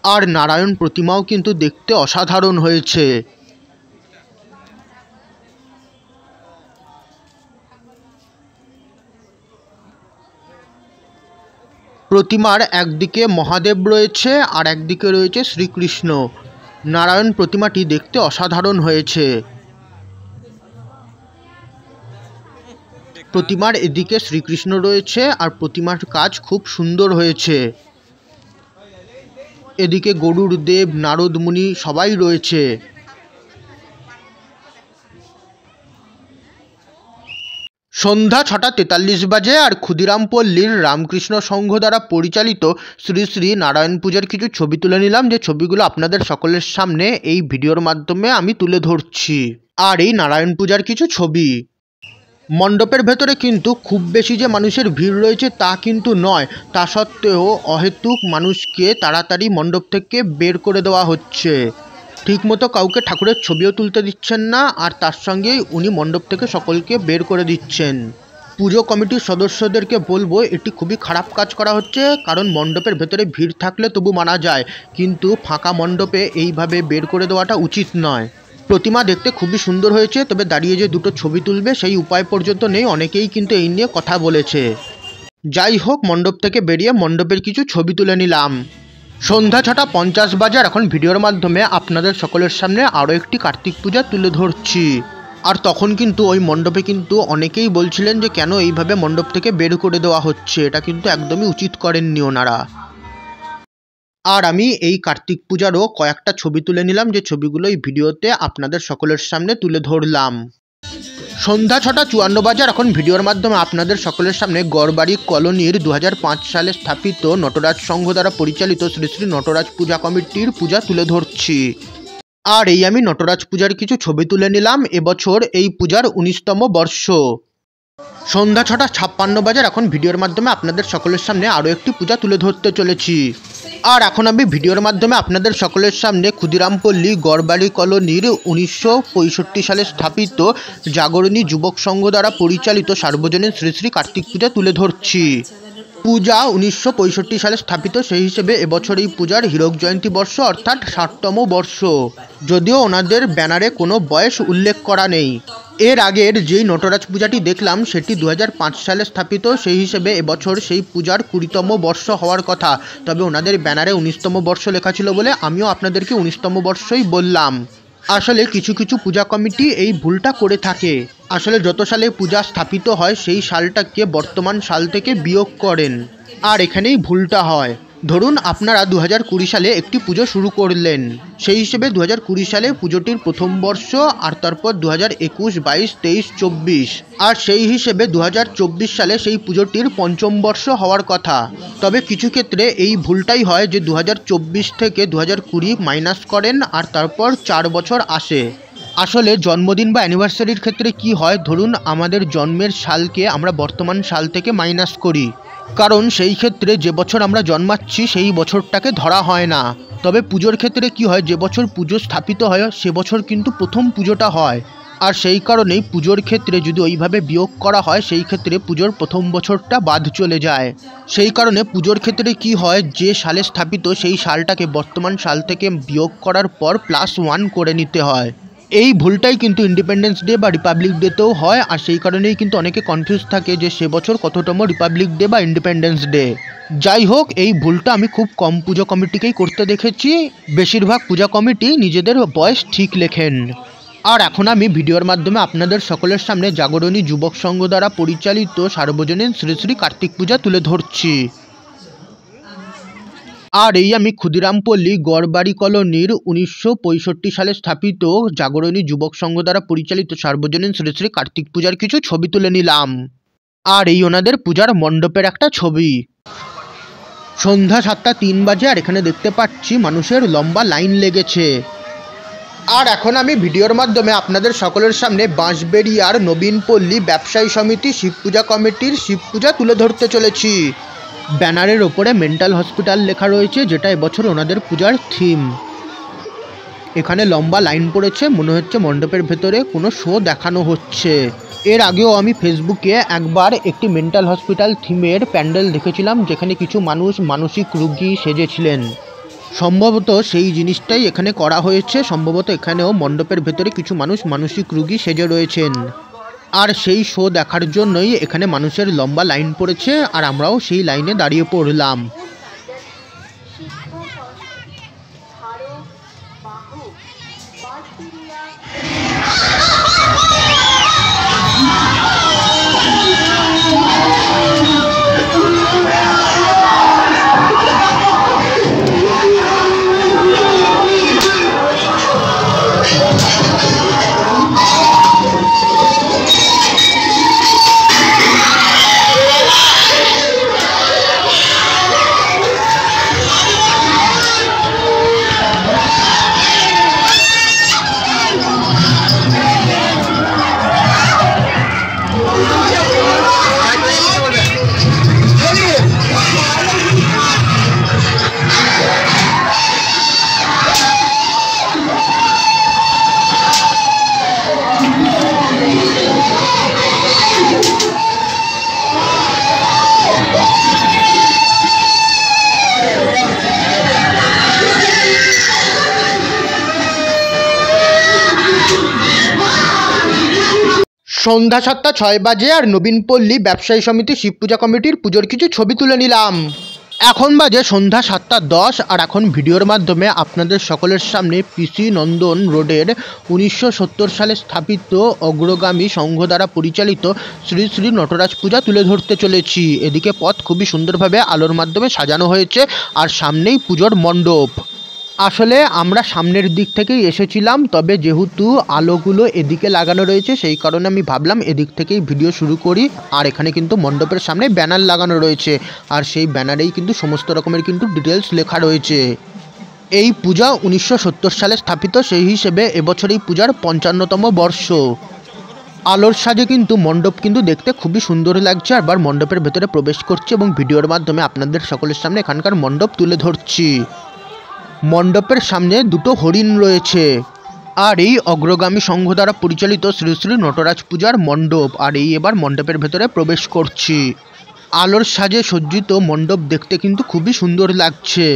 আর নারায়ণ প্রতিমাও কিন্তু দেখতে অসাধারণ হয়েছে। প্রতিমার একদিকে মহাদেব রয়েছে আর একদিকে রয়েছে শ্রীকৃষ্ণ। নারায়ণ প্রতিমাটি দেখতে অসাধারণ হয়েছে। প্রতিমার এদিকে শ্রীকৃষ্ণ রয়েছে আর প্রতিমার কাজ খুব সুন্দর হয়েছে। এদিকে গরুর দেব, নারদ মুনি সবাই রয়েছে। সন্ধ্যা 6:43 বাজে আর ক্ষুদিরাম পল্লীর রামকৃষ্ণ সংঘ দ্বারা পরিচালিত শ্রী শ্রী নারায়ণ পূজার কিছু ছবি তুলে নিলাম, যে ছবিগুলো আপনাদের সকলের সামনে এই ভিডিওর মাধ্যমে আমি তুলে ধরছি। আর এই নারায়ণ পূজার কিছু ছবি। মণ্ডপের ভেতরে কিন্তু খুব বেশি যে মানুষের ভিড় রয়েছে তা কিন্তু নয়, তা সত্ত্বেও অহেতুক মানুষকে তাড়াতাড়ি মণ্ডপ থেকে বের করে দেওয়া হচ্ছে। ঠিকমতো কাউকে ঠাকুরের ছবিও তুলতে দিচ্ছেন না, আর তার সঙ্গেই উনি মণ্ডপ থেকে সকলকে বের করে দিচ্ছেন। পুজো কমিটির সদস্যদেরকে বলবো এটি খুবই খারাপ কাজ করা হচ্ছে, কারণ মণ্ডপের ভেতরে ভিড় থাকলে তবু মানা যায়, কিন্তু ফাঁকা মণ্ডপে এইভাবে বের করে দেওয়াটা উচিত নয়। প্রতিমা দেখতে খুবই সুন্দর হয়েছে, তবে দাঁড়িয়ে যে দুটো ছবি তুলবে সেই উপায় পর্যন্ত নেই। অনেকেই কিন্তু এই নিয়ে কথা বলেছে। যাই হোক, মণ্ডপ থেকে বেরিয়ে মণ্ডপের কিছু ছবি তুলে নিলাম। সন্ধ্যা 6:50 বাজে আর এখন ভিডিওর মাধ্যমে আপনাদের সকলের সামনে আরও একটি কার্তিক পূজা তুলে ধরছি। আর তখন কিন্তু ওই মণ্ডপে কিন্তু অনেকেই বলছিলেন যে কেন এইভাবে মণ্ডপ থেকে বের করে দেওয়া হচ্ছে, এটা কিন্তু একদমই উচিত করেননি ওনারা। আর আমি এই কার্তিক পূজারও কয়েকটা ছবি তুলে নিলাম, যে ছবিগুলো এই ভিডিওতে আপনাদের সকলের সামনে তুলে ধরলাম। সন্ধ্যা 6:54 বাজে আর এখন ভিডিওর মাধ্যমে আপনাদের সকলের সামনে গড়বাড়ি কলোনির 2005 সালে স্থাপিত নটরাজ সংঘ দ্বারা পরিচালিত শ্রী শ্রী নটরাজ পূজা কমিটির পূজা তুলে ধরছি। আর এই আমি নটরাজ পূজার কিছু ছবি তুলে নিলাম। এবছর এই পূজার 19তম বর্ষ। সন্ধ্যা 6:56 বাজে এখন ভিডিওর মাধ্যমে আপনাদের সকলের সামনে আরও একটি পূজা তুলে ধরতে চলেছি। আর এখন আমি ভিডিওর মাধ্যমে আপনাদের সকলের সামনে ক্ষুদিরাম পল্লী গড়বাড়ি কলোনির 1965 সালে স্থাপিত জাগরণী যুবক সংঘ দ্বারা পরিচালিত সার্বজনীন শ্রী শ্রী কার্তিক পূজা তুলে ধরছি। পূজা 1965 সালে স্থাপিত, সেই হিসেবে এবছর এই পূজার হীরক জয়ন্তী বর্ষ অর্থাৎ 60তম বর্ষ, যদিও ওনাদের ব্যানারে কোনো বয়স উল্লেখ করা নেই। এর আগের যেই নটরাজ পূজাটি দেখলাম সেটি 2005 সালে স্থাপিত, সেই হিসেবে এবছর সেই পূজার 20তম বর্ষ হওয়ার কথা, তবে ওনাদের ব্যানারে 19তম বর্ষ লেখা ছিল বলে আমিও আপনাদেরকে 19তম বর্ষই বললাম। আসলে কিছু কিছু পূজা কমিটি এই ভুলটা করে থাকে। আসলে যত সালে পূজা স্থাপিত হয় সেই সালটাকে বর্তমান সাল থেকে বিয়োগ করেন, আর এখানেই ভুলটা হয়। ধরুন আপনারা 2020 সালে একটি পুজো শুরু করলেন, সেই হিসেবে 2020 সালে পুজোটির প্রথম বর্ষ, আর তারপর 2021, 22, 23, 24, আর সেই হিসেবে 2024 সালে সেই পুজোটির পঞ্চম বর্ষ হওয়ার কথা। তবে কিছু ক্ষেত্রে এই ভুলটাই হয় যে 2024 থেকে 2020 মাইনাস করেন আর তারপর 4 বছর আসে। আসলে জন্মদিন বা অ্যানিভার্সারির ক্ষেত্রে কি হয়, ধরুন আমাদের জন্মের সালকে আমরা বর্তমান সাল থেকে মাইনাস করি, কারণ সেই ক্ষেত্রে যে বছর আমরা জন্মাচ্ছি সেই বছরটাকে ধরা হয় না। তবে পুজোর ক্ষেত্রে কি হয়, যে বছর পুজো স্থাপিত হয় সে বছর কিন্তু প্রথম পুজোটা হয়। আর সেই কারণেই পুজোর ক্ষেত্রে যদি ওইভাবে বিয়োগ করা হয় সেই ক্ষেত্রে পুজোর প্রথম বছরটা বাদ চলে যায়। সেই কারণে পুজোর ক্ষেত্রে কি হয়, যে সালে স্থাপিত সেই সালটাকে বর্তমান সাল থেকে বিয়োগ করার পর +1 করে নিতে হয়। এই ভুলটাই কিন্তু ইন্ডিপেন্ডেন্স ডে বা রিপাবলিক ডেতেও হয়, আর সেই কারণেই কিন্তু অনেকে কনফিউজ থাকে যে সে বছর কততম রিপাবলিক ডে বা ইন্ডিপেন্ডেন্স ডে। যাই হোক, এই ভুলটা আমি খুব কম পুজো কমিটিকেই করতে দেখেছি। বেশিরভাগ পূজা কমিটি নিজেদের বয়স ঠিক লেখেন। আর এখন আমি ভিডিওর মাধ্যমে আপনাদের সকলের সামনে জাগরণী যুবক সংঘ দ্বারা পরিচালিত সার্বজনীন শ্রী শ্রী কার্তিক পূজা তুলে ধরছি। আর এই আমি ক্ষুদিরামপল্লী গড়বাড়ি কলোনির 1965 সালে স্থাপিত জাগরণী যুবক সংঘ দ্বারা পরিচালিত সার্বজনীন শ্রী শ্রী কার্তিক পূজার কিছু ছবি তুলে নিলাম। আর এই ওনাদের পূজার মণ্ডপের একটা ছবি। সন্ধ্যা 7:03 বাজে, আর এখানে দেখতে পাচ্ছি মানুষের লম্বা লাইন লেগেছে। আর এখন আমি ভিডিওর মাধ্যমে আপনাদের সকলের সামনে বাঁশবেড়িয়ার নবীনপল্লী ব্যবসায়ী সমিতি শিব পূজা কমিটির শিব পূজা তুলে ধরতে চলেছি। ব্যানারের ওপরে মেন্টাল হসপিটাল লেখা রয়েছে, যেটা এবছর ওনাদের পূজার থিম। এখানে লম্বা লাইন পড়েছে, মনে হচ্ছে মণ্ডপের ভেতরে কোনো শো দেখানো হচ্ছে। এর আগেও আমি ফেসবুকে একবার একটি মেন্টাল হসপিটাল থিমের প্যান্ডেল দেখেছিলাম, যেখানে কিছু মানুষ মানসিক রোগী সেজেছিলেন। সম্ভবত সেই জিনিসটাই এখানে করা হয়েছে। সম্ভবত এখানেও মণ্ডপের ভেতরে কিছু মানুষ মানসিক রোগী সেজে রয়েছেন, আর সেই শো দেখার জন্যই এখানে মানুষের লম্বা লাইন পড়েছে, আর আমরাও সেই লাইনে দাঁড়িয়ে পড়লাম। সন্ধ্যা 7:06 বাজে, আর নবীনপল্লী ব্যবসায়ী সমিতি শিব পূজা কমিটির পুজোর কিছু ছবি তুলে নিলাম। এখন বাজে সন্ধ্যা 7:10, আর এখন ভিডিওর মাধ্যমে আপনাদের সকলের সামনে পিসি নন্দন রোডের 1970 সালে স্থাপিত অগ্রগামী সংঘ দ্বারা পরিচালিত শ্রী শ্রী নটরাজ পূজা তুলে ধরতে চলেছি। এদিকে পথ খুবই সুন্দরভাবে আলোর মাধ্যমে সাজানো হয়েছে, আর সামনেই পুজোর মণ্ডপ। আসলে আমরা সামনের দিক থেকেই এসেছিলাম, তবে যেহেতু আলোগুলো এদিকে লাগানো রয়েছে সেই কারণে আমি ভাবলাম এদিক থেকেই ভিডিও শুরু করি। আর এখানে কিন্তু মণ্ডপের সামনে ব্যানার লাগানো রয়েছে, আর সেই ব্যানারেই কিন্তু সমস্ত রকমের কিন্তু ডিটেলস লেখা রয়েছে। এই পূজা 1970 সালে স্থাপিত, সেই হিসেবে এবছর এই পূজার 55তম বর্ষ। আলোর সাজে কিন্তু মণ্ডপ কিন্তু দেখতে খুবই সুন্দর লাগছে। আবার মণ্ডপের ভেতরে প্রবেশ করছে এবং ভিডিওর মাধ্যমে আপনাদের সকলের সামনে এখানকার মণ্ডপ তুলে ধরছি। মণ্ডপের সামনে দুটো হরিণ রয়েছে, আর এই অগ্রগামী সংঘ দ্বারা পরিচালিত শ্রী শ্রী নটরাজ পূজার মণ্ডপ। আর এই এবার মণ্ডপের ভেতরে প্রবেশ করছি। আলোর সাজে সজ্জিত মণ্ডপ দেখতে কিন্তু খুবই সুন্দর লাগছে।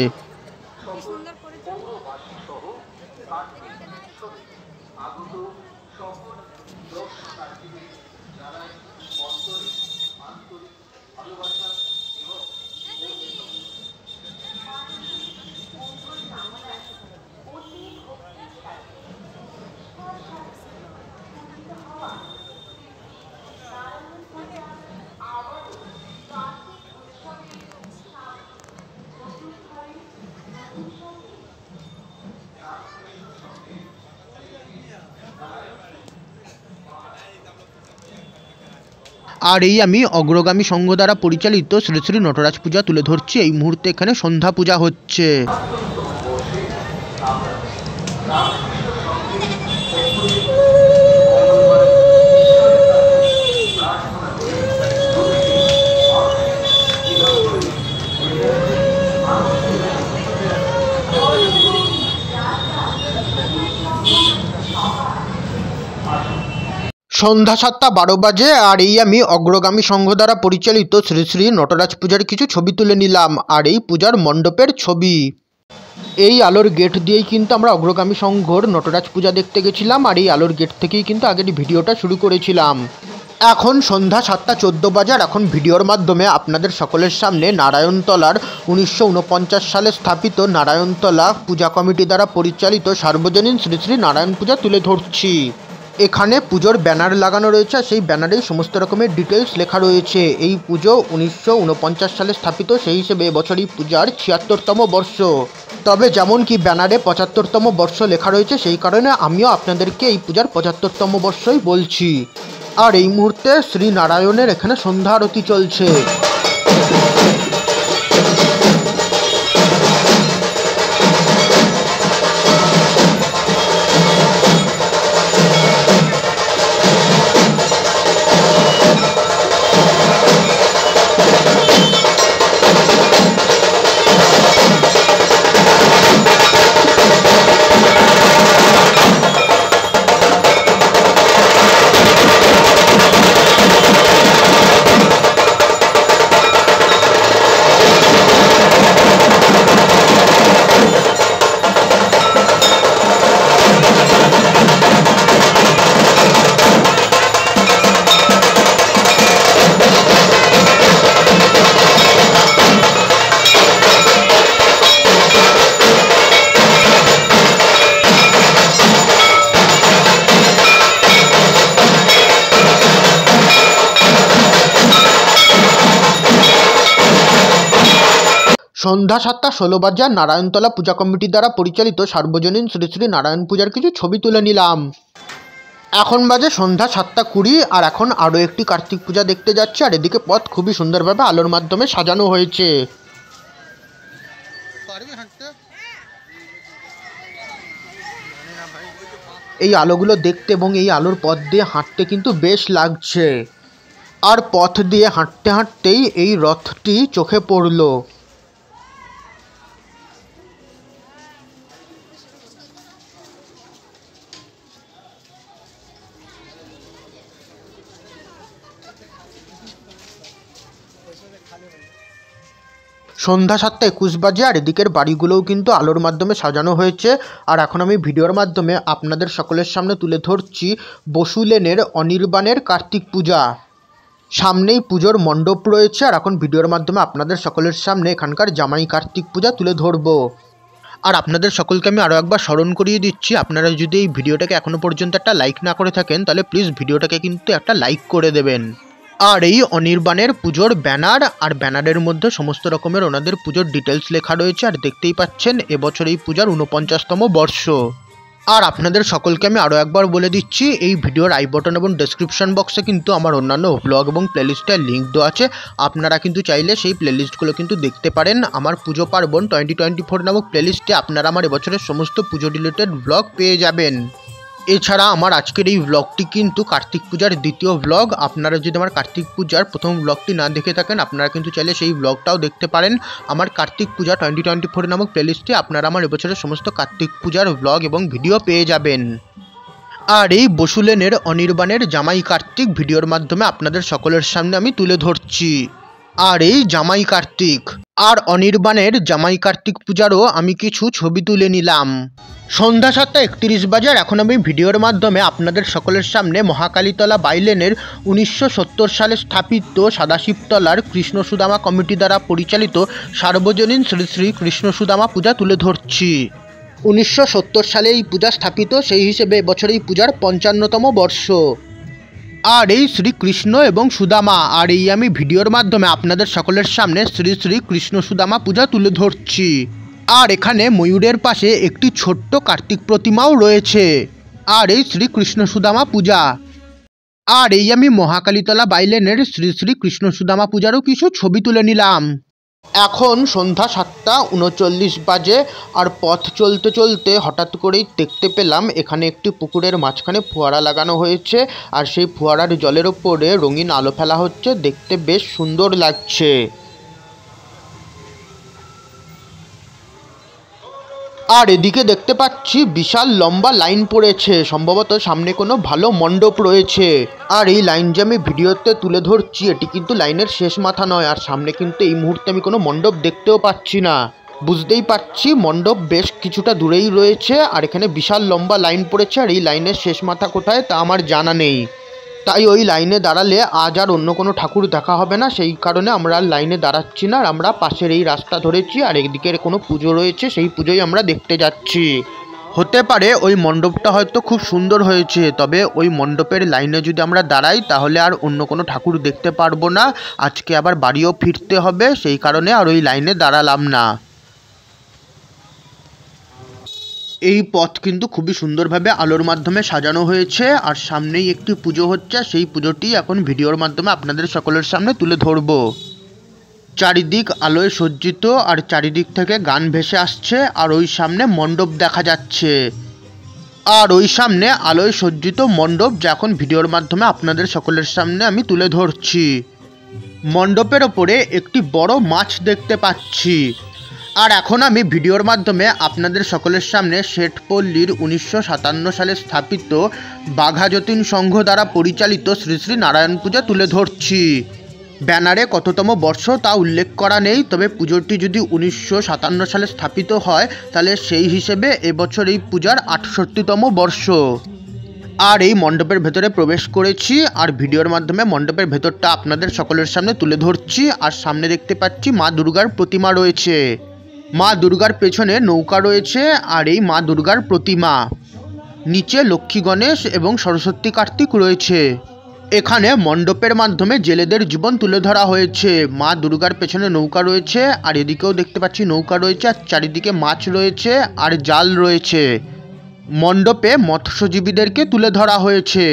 আর এই আমি অগ্রগামী সংঘ দ্বারা পরিচালিত শ্রী শ্রী নটরাজ পূজা তুলে ধরছি। এই মুহূর্তে এখানে সন্ধ্যা পূজা হচ্ছে। সন্ধ্যা 7:12 বাজে আর এই আমি অগ্রগামী সংঘ দ্বারা পরিচালিত শ্রী শ্রী নটরাজ পূজার কিছু ছবি তুলে নিলাম। আর এই পূজার মণ্ডপের ছবি। এই আলোর গেট দিয়েই কিন্তু আমরা অগ্রগামী সংঘর নটরাজ পূজা দেখতে গেছিলাম। আর এই আলোর গেট থেকেই কিন্তু আগের ভিডিওটা শুরু করেছিলাম। এখন সন্ধ্যা 7:14 বাজে আর এখন ভিডিওর মাধ্যমে আপনাদের সকলের সামনে নারায়ণতলার 1949 সালে স্থাপিত নারায়ণতলা পূজা কমিটি দ্বারা পরিচালিত সার্বজনীন শ্রী শ্রী নারায়ণ পূজা তুলে ধরছি। এখানে পুজোর ব্যানার লাগানো রয়েছে, সেই ব্যানারেই সমস্ত রকমের ডিটেলস লেখা রয়েছে। এই পুজো 1949 সালে স্থাপিত, সেই হিসেবে এবছর এই পূজার 76তম বর্ষ। তবে যেমন কি ব্যানারে 75তম বর্ষ লেখা রয়েছে, সেই কারণে আমিও আপনাদেরকে এই পূজার 75তম বর্ষই বলছি। আর এই মুহূর্তে শ্রী নারায়ণের এখানে সন্ধ্যা আরতি চলছে। সন্ধ্যা 7:16 বাজে নারায়ণতলা পূজা কমিটি দ্বারা পরিচালিত সার্বজনীন শ্রী শ্রী নারায়ণ পূজার কিছু ছবি তুলে নিলাম। এখন বাজে সন্ধ্যা 7:20 আর এখন আরও একটি কার্তিক পূজা দেখতে যাচ্ছে। আর এদিকে পথ খুবই সুন্দরভাবে আলোর মাধ্যমে সাজানো হয়েছে। এই আলোগুলো দেখতে এবং এই আলোর পথ দিয়ে হাঁটতে কিন্তু বেশ লাগছে। আর পথ দিয়ে হাঁটতে হাঁটতেই এই রথটি চোখে পড়ল। সন্ধ্যা 7:21 বাজে আর এদিকের বাড়িগুলোও কিন্তু আলোর মাধ্যমে সাজানো হয়েছে। আর এখন আমি ভিডিওর মাধ্যমে আপনাদের সকলের সামনে তুলে ধরছি বসু লেনের অনির্বাণের কার্তিক পূজা। সামনেই পুজোর মণ্ডপ রয়েছে। আর এখন ভিডিওর মাধ্যমে আপনাদের সকলের সামনে এখানকার জামাই কার্তিক পূজা তুলে ধরবো। আর আপনাদের সকলকে আমি আরও একবার স্মরণ করিয়ে দিচ্ছি, আপনারা যদি এই ভিডিওটাকে এখনও পর্যন্ত একটা লাইক না করে থাকেন তাহলে প্লিজ ভিডিওটাকে কিন্তু একটা লাইক করে দেবেন। আর এই অনির্বাণের পুজোর ব্যানার, আর ব্যানারের মধ্যে সমস্ত রকমের ওনাদের পুজোর ডিটেলস লেখা রয়েছে। আর দেখতেই পাচ্ছেন এবছর এই পূজার 49তম বর্ষ। আর আপনাদের সকলকে আমি আরও একবার বলে দিচ্ছি, এই ভিডিওর আই বটন এবং ডেসক্রিপশন বক্সে কিন্তু আমার অন্যান্য ব্লগ এবং প্লেলিস্টের লিঙ্ক দেওয়া আছে। আপনারা কিন্তু চাইলে সেই প্লেলিস্টগুলো কিন্তু দেখতে পারেন। আমার পুজো পার্বণ 2024 নামক প্লেলিস্টে আপনারা আমার এবছরের সমস্ত পুজো রিলেটেড ব্লগ পেয়ে যাবেন। এছাড়া আমার আজকের এই ব্লগটি কিন্তু কার্তিক পূজার দ্বিতীয় ব্লগ। আপনারা যদি আমার কার্তিক পূজার প্রথম ব্লগটি না দেখে থাকেন, আপনারা কিন্তু চাইলে সেই ব্লগটাও দেখতে পারেন। আমার কার্তিক পূজা 2024 নামক প্লেলিস্টে আপনারা আমার এবছরের সমস্ত কার্তিক পূজার ব্লগ এবং ভিডিও পেয়ে যাবেন। আর এই বসু লেনের অনির্বাণের জামাই কার্তিক ভিডিওর মাধ্যমে আপনাদের সকলের সামনে আমি তুলে ধরছি। আর এই জামাই কার্তিক আর অনির্বাণের জামাই কার্তিক পূজারও আমি কিছু ছবি তুলে নিলাম। সন্ধ্যা 7:31 বাজে আর এখন আমি ভিডিওর মাধ্যমে আপনাদের সকলের সামনে মহাকালীতলা বাইলেনের 1970 সালে স্থাপিত সদাশিবতলার কৃষ্ণ সুদামা কমিটি দ্বারা পরিচালিত সার্বজনীন শ্রী শ্রী কৃষ্ণ সুদামা পূজা তুলে ধরছি। 1970 সালে এই পূজা স্থাপিত, সেই হিসেবে এবছর এই পূজার 55তম বর্ষ। আর এই শ্রীকৃষ্ণ এবং সুদামা, আর এই আমি ভিডিওর মাধ্যমে আপনাদের সকলের সামনে শ্রী শ্রী কৃষ্ণ সুদামা পূজা তুলে ধরছি। আর এখানে ময়ূরের পাশে একটি ছোট্ট কার্তিক প্রতিমাও রয়েছে। আর এই শ্রীকৃষ্ণ সুদামা পূজা। আর এই আমি মহাকালীতলা বাইলেনের শ্রী শ্রী কৃষ্ণ সুদামা পূজারও কিছু ছবি তুলে নিলাম। এখন সন্ধ্যা 7:39 বাজে আর পথ চলতে চলতে হঠাৎ করেই দেখতে পেলাম এখানে একটি পুকুরের মাঝখানে ফোয়ারা লাগানো হয়েছে। আর সেই ফোয়ারার জলের ওপরে রঙিন আলো ফেলা হচ্ছে, দেখতে বেশ সুন্দর লাগছে। আর এদিকে দেখতে পাচ্ছি বিশাল লম্বা লাইন পড়েছে, সম্ভবত সামনে কোনো ভালো মণ্ডপ রয়েছে। আর এই লাইন যে আমি ভিডিওতে তুলে ধরছি এটি কিন্তু লাইনের শেষ মাথা নয়, আর সামনে কিন্তু এই মুহূর্তে আমি কোনো মণ্ডপ দেখতেও পাচ্ছি না। বুঝতেই পারছি মণ্ডপ বেশ কিছুটা দূরেই রয়েছে, আর এখানে বিশাল লম্বা লাইন পড়েছে, আর এই লাইনের শেষ মাথা কোথায় তা আমার জানা নেই। তাই ওই লাইনে দাঁড়ালে আজ আর অন্য কোনো ঠাকুর দেখা হবে না, সেই কারণে আমরা আর লাইনে দাঁড়াচ্ছি না, আর আমরা পাশের এই রাস্তা ধরেছি, আর একদিকের কোনো পুজো রয়েছে সেই পুজোই আমরা দেখতে যাচ্ছি। হতে পারে ওই মণ্ডপটা হয়তো খুব সুন্দর হয়েছে, তবে ওই মণ্ডপের লাইনে যদি আমরা দাঁড়াই তাহলে আর অন্য কোনো ঠাকুর দেখতে পারবো না। আজকে আবার বাড়িও ফিরতে হবে, সেই কারণে আর ওই লাইনে দাঁড়ালাম না। এই পথ কিন্তু খুবই সুন্দরভাবে আলোর মাধ্যমে সাজানো হয়েছে, আর সামনেই একটি পুজো হচ্ছে, সেই পুজোটি এখন ভিডিওর মাধ্যমে আপনাদের সকলের সামনে তুলে ধরব। চারিদিক আলোয় সজ্জিত, আর চারিদিক থেকে গান ভেসে আসছে, আর ওই সামনে মণ্ডপ দেখা যাচ্ছে। আর ওই সামনে আলোয় সজ্জিত মণ্ডপ যা এখন ভিডিওর মাধ্যমে আপনাদের সকলের সামনে আমি তুলে ধরছি। মণ্ডপের ওপরে একটি বড় মাছ দেখতে পাচ্ছি। আর এখন আমি ভিডিওর মাধ্যমে আপনাদের সকলের সামনে শেঠপল্লীর 1957 সালে স্থাপিত বাঘা যতীন সংঘ দ্বারা পরিচালিত শ্রী শ্রী নারায়ণ পূজা তুলে ধরছি। ব্যানারে কততম বর্ষ তা উল্লেখ করা নেই, তবে পুজোটি যদি 1957 সালে স্থাপিত হয় তাহলে সেই হিসেবে এবছর এই পূজার 68তম বর্ষ। আর এই মণ্ডপের ভেতরে প্রবেশ করেছি, আর ভিডিওর মাধ্যমে মণ্ডপের ভেতরটা আপনাদের সকলের সামনে তুলে ধরছি। আর সামনে দেখতে পাচ্ছি মা দুর্গার প্রতিমা রয়েছে, মা দুর্গার পেছনে নৌকা রয়েছে, আর এই মা দুর্গার প্রতিমা। নিচে লক্ষ্মী গণেশ এবং সরস্বতী কার্তিক রয়েছে। এখানে মণ্ডপের মাধ্যমে জেলেদের জীবন তুলে ধরা হয়েছে। মা দুর্গার পেছনে নৌকা রয়েছে, আর এদিকেও দেখতে পাচ্ছি নৌকা রয়েছে, আর চারিদিকে মাছ রয়েছে আর জাল রয়েছে। মণ্ডপে মৎস্যজীবীদেরকে তুলে ধরা হয়েছে।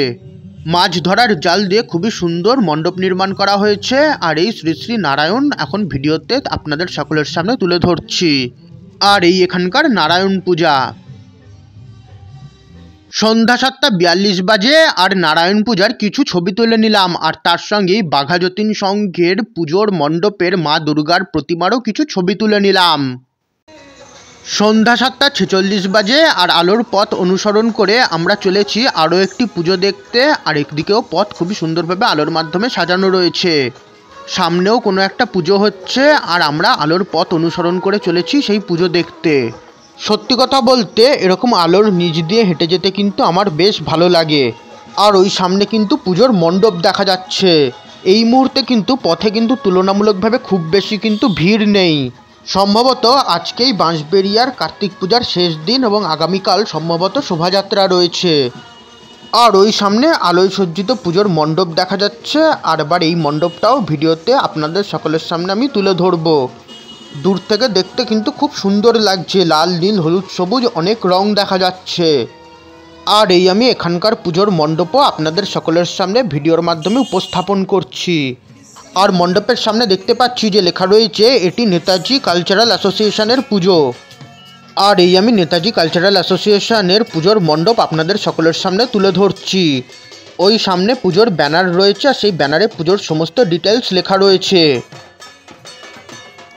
মাছ ধরার জাল দিয়ে খুবই সুন্দর মণ্ডপ নির্মাণ করা হয়েছে। আর এই শ্রী শ্রী নারায়ণ এখন ভিডিওতে আপনাদের সকলের সামনে তুলে ধরছি। আর এই এখানকার নারায়ণ পূজা সন্ধ্যা 7:42 বাজে, আর নারায়ণ পূজার কিছু ছবি তুলে নিলাম, আর তার সঙ্গেই বাঘা যতীন সংঘের পুজোর মণ্ডপের মা দুর্গার প্রতিমারও কিছু ছবি তুলে নিলাম। সন্ধ্যা 7:46 বাজে, আর আলোর পথ অনুসরণ করে আমরা চলেছি আরও একটি পুজো দেখতে। আর একদিকেও পথ খুবই সুন্দরভাবে আলোর মাধ্যমে সাজানো রয়েছে, সামনেও কোনো একটা পুজো হচ্ছে, আর আমরা আলোর পথ অনুসরণ করে চলেছি সেই পুজো দেখতে। সত্যি কথা বলতে এরকম আলোর নিচ দিয়ে হেঁটে যেতে কিন্তু আমার বেশ ভালো লাগে। আর ওই সামনে কিন্তু পুজোর মণ্ডপ দেখা যাচ্ছে। এই মুহূর্তে কিন্তু পথে কিন্তু তুলনামূলকভাবে খুব বেশি কিন্তু ভিড় নেই। সম্ভবত আজকেই বাঁশবেড়িয়ার কার্তিক পূজার শেষ দিন, এবং আগামীকাল সম্ভবত শোভাযাত্রা রয়েছে। আর ওই সামনে আলোয় সজ্জিত পুজোর মণ্ডপ দেখা যাচ্ছে, আর এবার এই মণ্ডপটাও ভিডিওতে আপনাদের সকলের সামনে আমি তুলে ধরব। দূর থেকে দেখতে কিন্তু খুব সুন্দর লাগছে, লাল নীল হলুদ সবুজ অনেক রং দেখা যাচ্ছে। আর এই আমি এখানকার পুজোর মণ্ডপও আপনাদের সকলের সামনে ভিডিওর মাধ্যমে উপস্থাপন করছি। আর মণ্ডপের সামনে দেখতে পাচ্ছি যে লেখা রয়েছে এটি নেতাজি কালচারাল অ্যাসোসিয়েশনের পুজো। আর এই আমি নেতাজি কালচারাল অ্যাসোসিয়েশনের পুজোর মণ্ডপ আপনাদের সকলের সামনে তুলে ধরছি। ওই সামনে পুজোর ব্যানার রয়েছে, আর সেই ব্যানারে পুজোর সমস্ত ডিটেলস লেখা রয়েছে।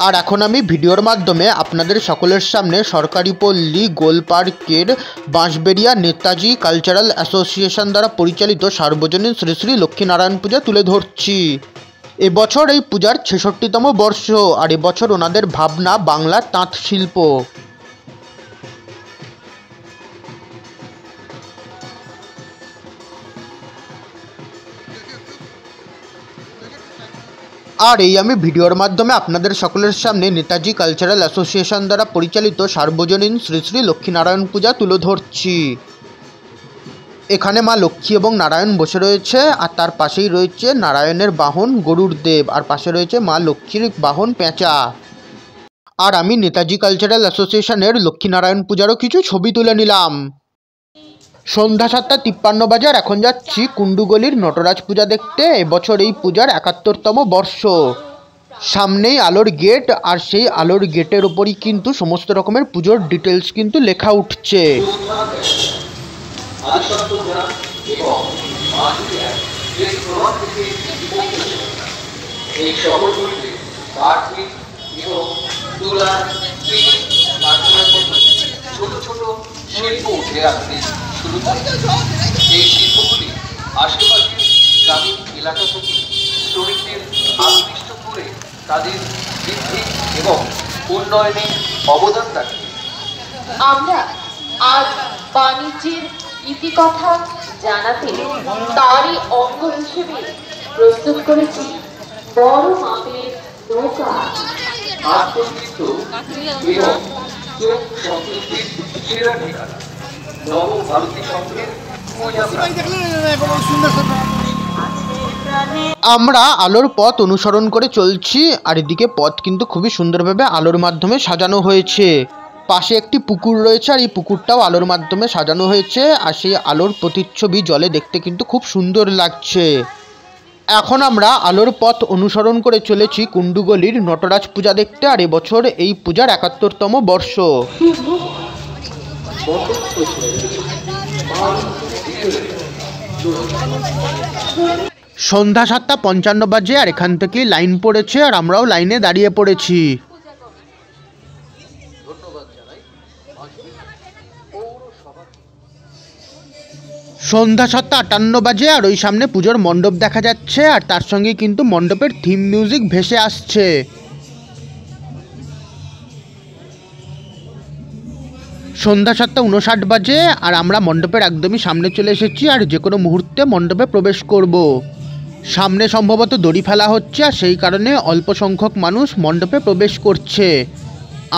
আর এখন আমি ভিডিওর মাধ্যমে আপনাদের সকলের সামনে সরকারি পল্লী গোলপার্কের বাঁশবেড়িয়া নেতাজি কালচারাল অ্যাসোসিয়েশন দ্বারা পরিচালিত সার্বজনীন শ্রী শ্রী লক্ষ্মীনারায়ণ পূজা তুলে ধরছি। এবছর এই পূজার 66তম বর্ষ, আর এবছর ওনাদের ভাবনা বাংলার তাঁত শিল্প। আর এই আমি ভিডিওর মাধ্যমে আপনাদের সকলের সামনে নেতাজি কালচারাল অ্যাসোসিয়েশন দ্বারা পরিচালিত সার্বজনীন শ্রী শ্রী লক্ষ্মীনারায়ণ পূজা তুলে ধরছি। এখানে মা লক্ষ্মী এবং নারায়ণ বসে রয়েছে, আর তার পাশেই রয়েছে নারায়ণের বাহন গরুর দেব, আর পাশে রয়েছে মা লক্ষ্মীর বাহন পেঁচা। আর আমি নেতাজি কালচারাল অ্যাসোসিয়েশনের লক্ষ্মীনারায়ণ পূজারও কিছু ছবি তুলে নিলাম। সন্ধ্যা 7:53 বাজে, আর এখন যাচ্ছি কুণ্ডুগলির নটরাজ পূজা দেখতে। এবছর এই পূজার 71তম বর্ষ। সামনেই আলোর গেট, আর সেই আলোর গেটের ওপরই কিন্তু সমস্ত রকমের পুজোর ডিটেলস কিন্তু লেখা উঠছে। শিল্প উঠে আসতে শুরু করে। এই শিল্পগুলি আশেপাশের গ্রামীণ এলাকা থেকে শ্রমিকদের আকৃষ্ট করে তাদের বৃদ্ধি এবং উন্নয়নে অবদান রাখে। আমরা আজ বাণিজ্যের ইতিকথা জানাতে তারই অঙ্গ হিসেবে প্রস্তুত করেছি বড় মাপের নৌকা। আত্মতৃপ্ত এবং চোখ সংস্কৃতির সেরা ঠিকানা নবভারতী সংঘের পূজা আমরা আলোর পথ অনুসরণ করে চলছি, আর এদিকে পথ কিন্তু খুবই সুন্দরভাবে আলোর মাধ্যমে সাজানো হয়েছে। পাশে একটি পুকুর রয়েছে, আর এই পুকুরটাও আলোর মাধ্যমে সাজানো হয়েছে, আর সেই আলোর প্রতিচ্ছবি জলে দেখতে কিন্তু খুব সুন্দর লাগছে। এখন আমরা আলোর পথ অনুসরণ করে চলেছি কুণ্ডুগলির নটরাজ পূজা দেখতে, আর এবছর এই পূজার ৭১তম বর্ষ। সন্ধ্যা ৭:৫৫ বাজে, আর এখান থেকে লাইন পড়েছে, আর আমরাও লাইনে দাঁড়িয়ে পড়েছি। সন্ধ্যা ৭:৫৮ বাজে, আর ওই সামনে পুজোর মণ্ডপ দেখা যাচ্ছে, আর তার সঙ্গে কিন্তু মণ্ডপের থিম মিউজিক ভেসে আসছে। সন্ধ্যা ৭:৫৯ বাজে, আর আমরা মণ্ডপের একদমই সামনে চলে এসেছি, আর যে কোনো মুহূর্তে মণ্ডপে প্রবেশ করব। সামনে সম্ভবত দড়ি ফেলা হচ্ছে, আর সেই কারণে অল্প সংখ্যক মানুষ মণ্ডপে প্রবেশ করছে।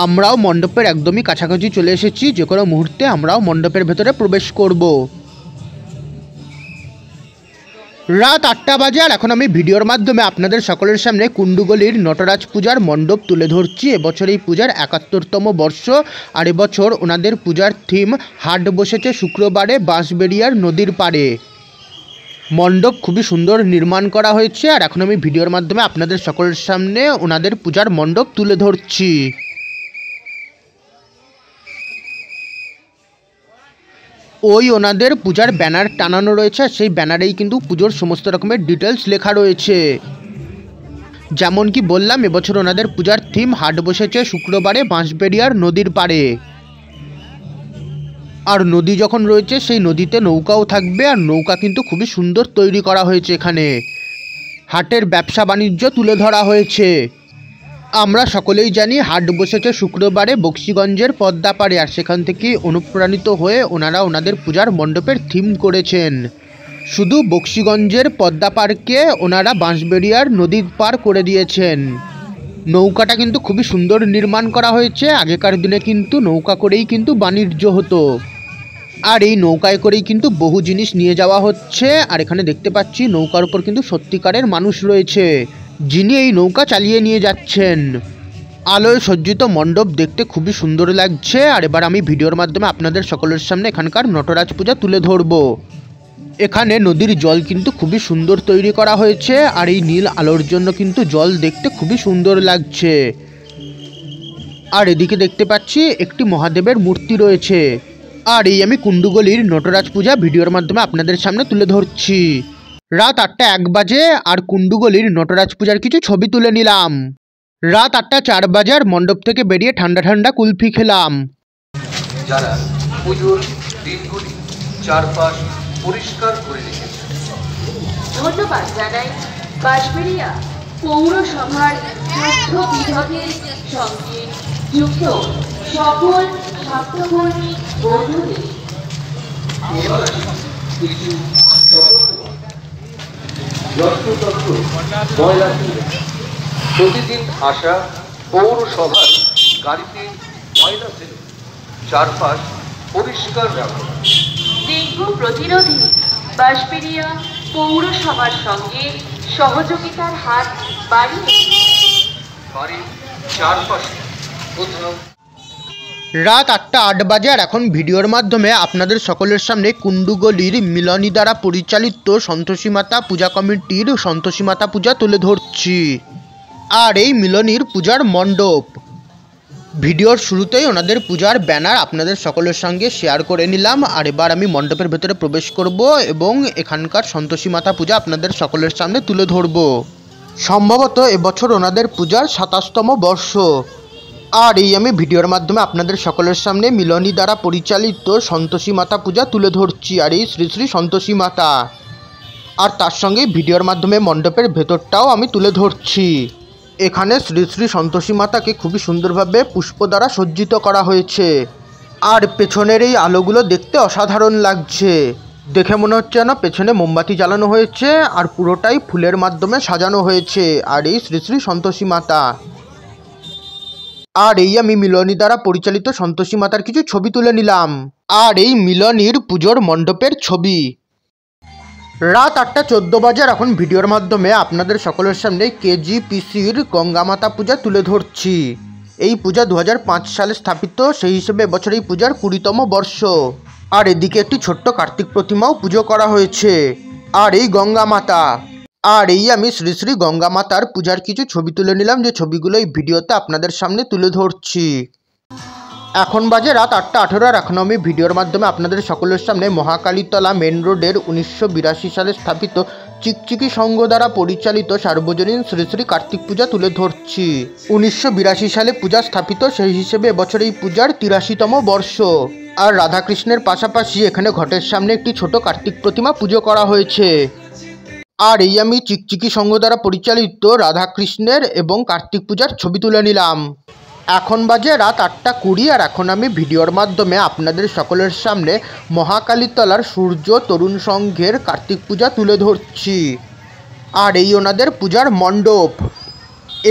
আমরাও মণ্ডপের একদমই কাছাকাছি চলে এসেছি, যে কোনো মুহূর্তে আমরাও মণ্ডপের ভেতরে প্রবেশ করব। রাত ৮টা বাজে, আর এখন আমি ভিডিওর মাধ্যমে আপনাদের সকলের সামনে কুণ্ডুগলির নটরাজ পূজার মণ্ডপ তুলে ধরছি। এবছর এই পূজার ৭১তম বর্ষ, আর এবছর ওনাদের পূজার থিম হাট বসেছে শুক্রবারে বাঁশবেড়িয়ার নদীর পাড়ে। মণ্ডপ খুবই সুন্দর নির্মাণ করা হয়েছে, আর এখন আমি ভিডিওর মাধ্যমে আপনাদের সকলের সামনে ওনাদের পূজার মণ্ডপ তুলে ধরছি। ওই ওনাদের পূজার ব্যানার টানানো রয়েছে, সেই ব্যানারেই কিন্তু পুজোর সমস্ত রকমের ডিটেলস লেখা রয়েছে। যেমন কি বললাম, এবছর ওনাদের পূজার থিম হাট বসেছে শুক্রবারে বাঁশবেড়িয়ার নদীর পাড়ে। আর নদী যখন রয়েছে, সেই নদীতে নৌকাও থাকবে, আর নৌকা কিন্তু খুবই সুন্দর তৈরি করা হয়েছে। এখানে হাটের ব্যবসা বাণিজ্য তুলে ধরা হয়েছে। আমরা সকলেই জানি হাট বসেছে শুক্রবারে বক্সিগঞ্জের পদ্মাপাড়ে, আর সেখান থেকে অনুপ্রাণিত হয়ে ওনারা ওনাদের পূজার মণ্ডপের থিম করেছেন। শুধু বক্সিগঞ্জের পদ্মাপাড়কে ওনারা বাঁশবেড়িয়ার নদীর পার করে দিয়েছেন। নৌকাটা কিন্তু খুবই সুন্দর নির্মাণ করা হয়েছে। আগেকার দিনে কিন্তু নৌকা করেই কিন্তু বাণিজ্য হতো, আর এই নৌকায় করেই কিন্তু বহু জিনিস নিয়ে যাওয়া হচ্ছে। আর এখানে দেখতে পাচ্ছি নৌকার উপর কিন্তু সত্যিকারের মানুষ রয়েছে, যিনি এই নৌকা চালিয়ে নিয়ে যাচ্ছেন। আলোয় সজ্জিত মণ্ডপ দেখতে খুবই সুন্দর লাগছে। আর এবার আমি ভিডিওর মাধ্যমে আপনাদের সকলের সামনে এখানকার নটরাজ পূজা তুলে ধরব। এখানে নদীর জল কিন্তু খুবই সুন্দর তৈরি করা হয়েছে, আর এই নীল আলোর জন্য কিন্তু জল দেখতে খুবই সুন্দর লাগছে। আর এদিকে দেখতে পাচ্ছি একটি মহাদেবের মূর্তি রয়েছে। আর এই আমি কুণ্ডুগলির নটরাজ পূজা ভিডিওর মাধ্যমে আপনাদের সামনে তুলে ধরছি। রাত ৮:০১ বাজে, আর কুণ্ডুগলির নটরাজ পূজার কিছু ছবি তুলে নিলাম। রাত ৮:০৪ বাজে, আর মণ্ডপ থেকে বেরিয়ে ঠান্ডা ঠান্ডা কুলফি খেলাম। যারা পুজোর দিনগুলি চারপাশ পরিষ্কার করে রেখেছে, ধন্যবাদ জানাই বাঁশবেড়িয়া পৌরসভার তথ্য বিভাগের সঙ্গে যুক্ত সকল স্বাস্থ্যকর্মী বন্ধুদের। এবার কিছু যত্রতত্র ময়লা তুলে প্রতিদিন আসা পৌরসভার গাড়িতে ময়লা ফেলে চারপাশ পরিষ্কার রাখা। ডেঙ্গু প্রতিরোধে বাঁশবেড়িয়া পৌরসভার সঙ্গে সহযোগিতার হাত বাড়িয়ে বাড়ির চারপাশে কোথাও। রাত ৮:০৮ বাজে, আর এখন ভিডিওর মাধ্যমে আপনাদের সকলের সামনে কুণ্ডুগলির মিলনী দ্বারা পরিচালিত সন্তোষী মাতা পূজা কমিটির সন্তোষী মাতা পূজা তুলে ধরছি। আর এই মিলনীর পূজার মণ্ডপ ভিডিওর শুরুতেই ওনাদের পূজার ব্যানার আপনাদের সকলের সঙ্গে শেয়ার করে নিলাম। আর এবার আমি মণ্ডপের ভেতরে প্রবেশ করব এবং এখানকার সন্তোষী মাতা পূজা আপনাদের সকলের সামনে তুলে ধরব। সম্ভবত এবছর ওনাদের পূজার ২৭তম বর্ষ। আর এই আমি ভিডিওর মাধ্যমে আপনাদের সকলের সামনে মিলনী দ্বারা পরিচালিত সন্তোষী মাতা পূজা তুলে ধরছি, আর এই শ্রী শ্রী সন্তোষী মাতা। আর তার সঙ্গে ভিডিওর মাধ্যমে মণ্ডপের ভেতরটাও আমি তুলে ধরছি। এখানে শ্রী শ্রী সন্তোষী মাতাকে খুবই সুন্দরভাবে পুষ্প দ্বারা সজ্জিত করা হয়েছে, আর পেছনের এই আলোগুলো দেখতে অসাধারণ লাগছে। দেখে মনে হচ্ছে না পেছনে মোমবাতি জ্বালানো হয়েছে আর পুরোটাই ফুলের মাধ্যমে সাজানো হয়েছে। আর এই শ্রী শ্রী সন্তোষী মাতা। আর এই আমি মিলনী দ্বারা পরিচালিত সন্তোষী মাতার কিছু ছবি তুলে নিলাম। আর এই মিলনীর পুজোর মণ্ডপের ছবি। রাত 8:14 বাজে। এখন ভিডিওর মাধ্যমে আপনাদের সকলের সামনে কেজিপিসির গঙ্গামাতা পূজা তুলে ধরছি। এই পূজা 2005 সালে স্থাপিত, সেই হিসেবে এবছর এই পূজার 20তম বর্ষ। আর এদিকে একটি ছোট্ট কার্তিক প্রতিমাও পুজো করা হয়েছে। আর এই গঙ্গামাতা। আর এই আমি শ্রী শ্রী গঙ্গামাতার পূজার কিছু ছবি তুলে নিলাম, যে ছবিগুলো এই ভিডিওতে আপনাদের সামনে তুলে ধরছি। এখন বাজে রাত 8:18। আর এখন আমি ভিডিওর মাধ্যমে আপনাদের সকলের সামনে মহাকালীতলা মেন রোডের 1982 সালে স্থাপিত চিকচিকি সংঘ দ্বারা পরিচালিত সার্বজনীন শ্রী শ্রী কার্তিক পূজা তুলে ধরছি। 1982 সালে পূজা স্থাপিত, সেই হিসেবে এবছর এই পূজার 83তম বর্ষ। আর রাধাকৃষ্ণের পাশাপাশি এখানে ঘটের সামনে একটি ছোট কার্তিক প্রতিমা পুজো করা হয়েছে। আর এই আমি চিকচিকি সংঘ দ্বারা পরিচালিত রাধাকৃষ্ণের এবং কার্তিক পূজার ছবি তুলে নিলাম। এখন বাজে রাত 8:20। আর এখন আমি ভিডিওর মাধ্যমে আপনাদের সকলের সামনে মহাকালীতলার সূর্য তরুণ সংঘের কার্তিক পূজা তুলে ধরছি। আর এই ওনাদের পূজার মণ্ডপ।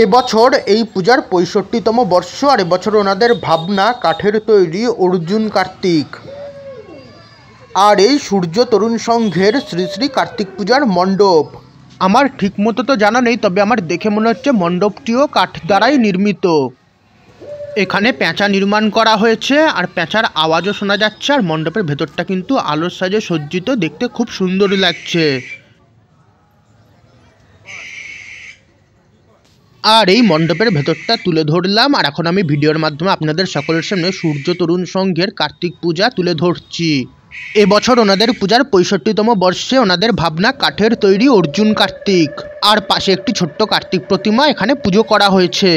এবছর এই পূজার 65তম বর্ষ। আর এবছর ওনাদের ভাবনা কাঠের তৈরি অর্জুন কার্তিক। আর এই সূর্য তরুণ সংঘের শ্রী শ্রী কার্তিক পূজার মণ্ডপ। আমার ঠিক মতো তো জানা নেই, তবে আমার দেখে মনে হচ্ছে মণ্ডপটিও কাঠ দ্বারাই নির্মিত। এখানে পেঁচা নির্মাণ করা হয়েছে, আর পেঁচার আওয়াজও শোনা যাচ্ছে। আর মণ্ডপের ভেতরটা কিন্তু আলোর সাজে সজ্জিত, দেখতে খুব সুন্দর লাগছে। আর এই মণ্ডপের ভেতরটা তুলে ধরলাম। আর এখন আমি ভিডিওর মাধ্যমে আপনাদের সকলের সামনে সূর্য তরুণ সংঘের কার্তিক পূজা তুলে ধরছি। এবছর ওনাদের পূজার 65তম বর্ষে ওনাদের ভাবনা কাঠের তৈরি অর্জুন কার্তিক। আর পাশে একটি ছোট্ট কার্তিক প্রতিমা এখানে পুজো করা হয়েছে।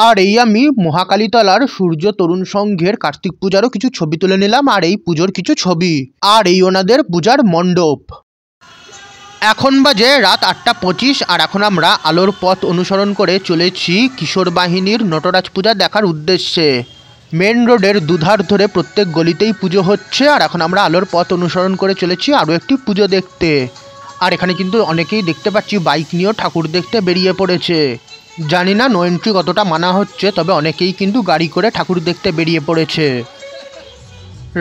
আর এই আমি মহাকালীতলার সূর্য তরুণ সংঘের কার্তিক পূজারও কিছু ছবি তুলে নিলাম, আর এই পুজোর কিছু ছবি। আর এই ওনাদের পূজার মণ্ডপ। এখন বাজে রাত 8:25। আর এখন আমরা আলোর পথ অনুসরণ করে চলেছি কিশোর বাহিনীর নটরাজ পূজা দেখার উদ্দেশ্যে। মেন রোডের দুধার ধরে প্রত্যেক গলিতেই পুজো হচ্ছে। আর এখন আমরা আলোর পথ অনুসরণ করে চলেছি আরও একটি পুজো দেখতে। আর এখানে কিন্তু অনেকেই দেখতে পাচ্ছি বাইক নিয়েও ঠাকুর দেখতে বেরিয়ে পড়েছে। জানি না নো এন্ট্রি কতটা মানা হচ্ছে, তবে অনেকেই কিন্তু গাড়ি করে ঠাকুর দেখতে বেরিয়ে পড়েছে।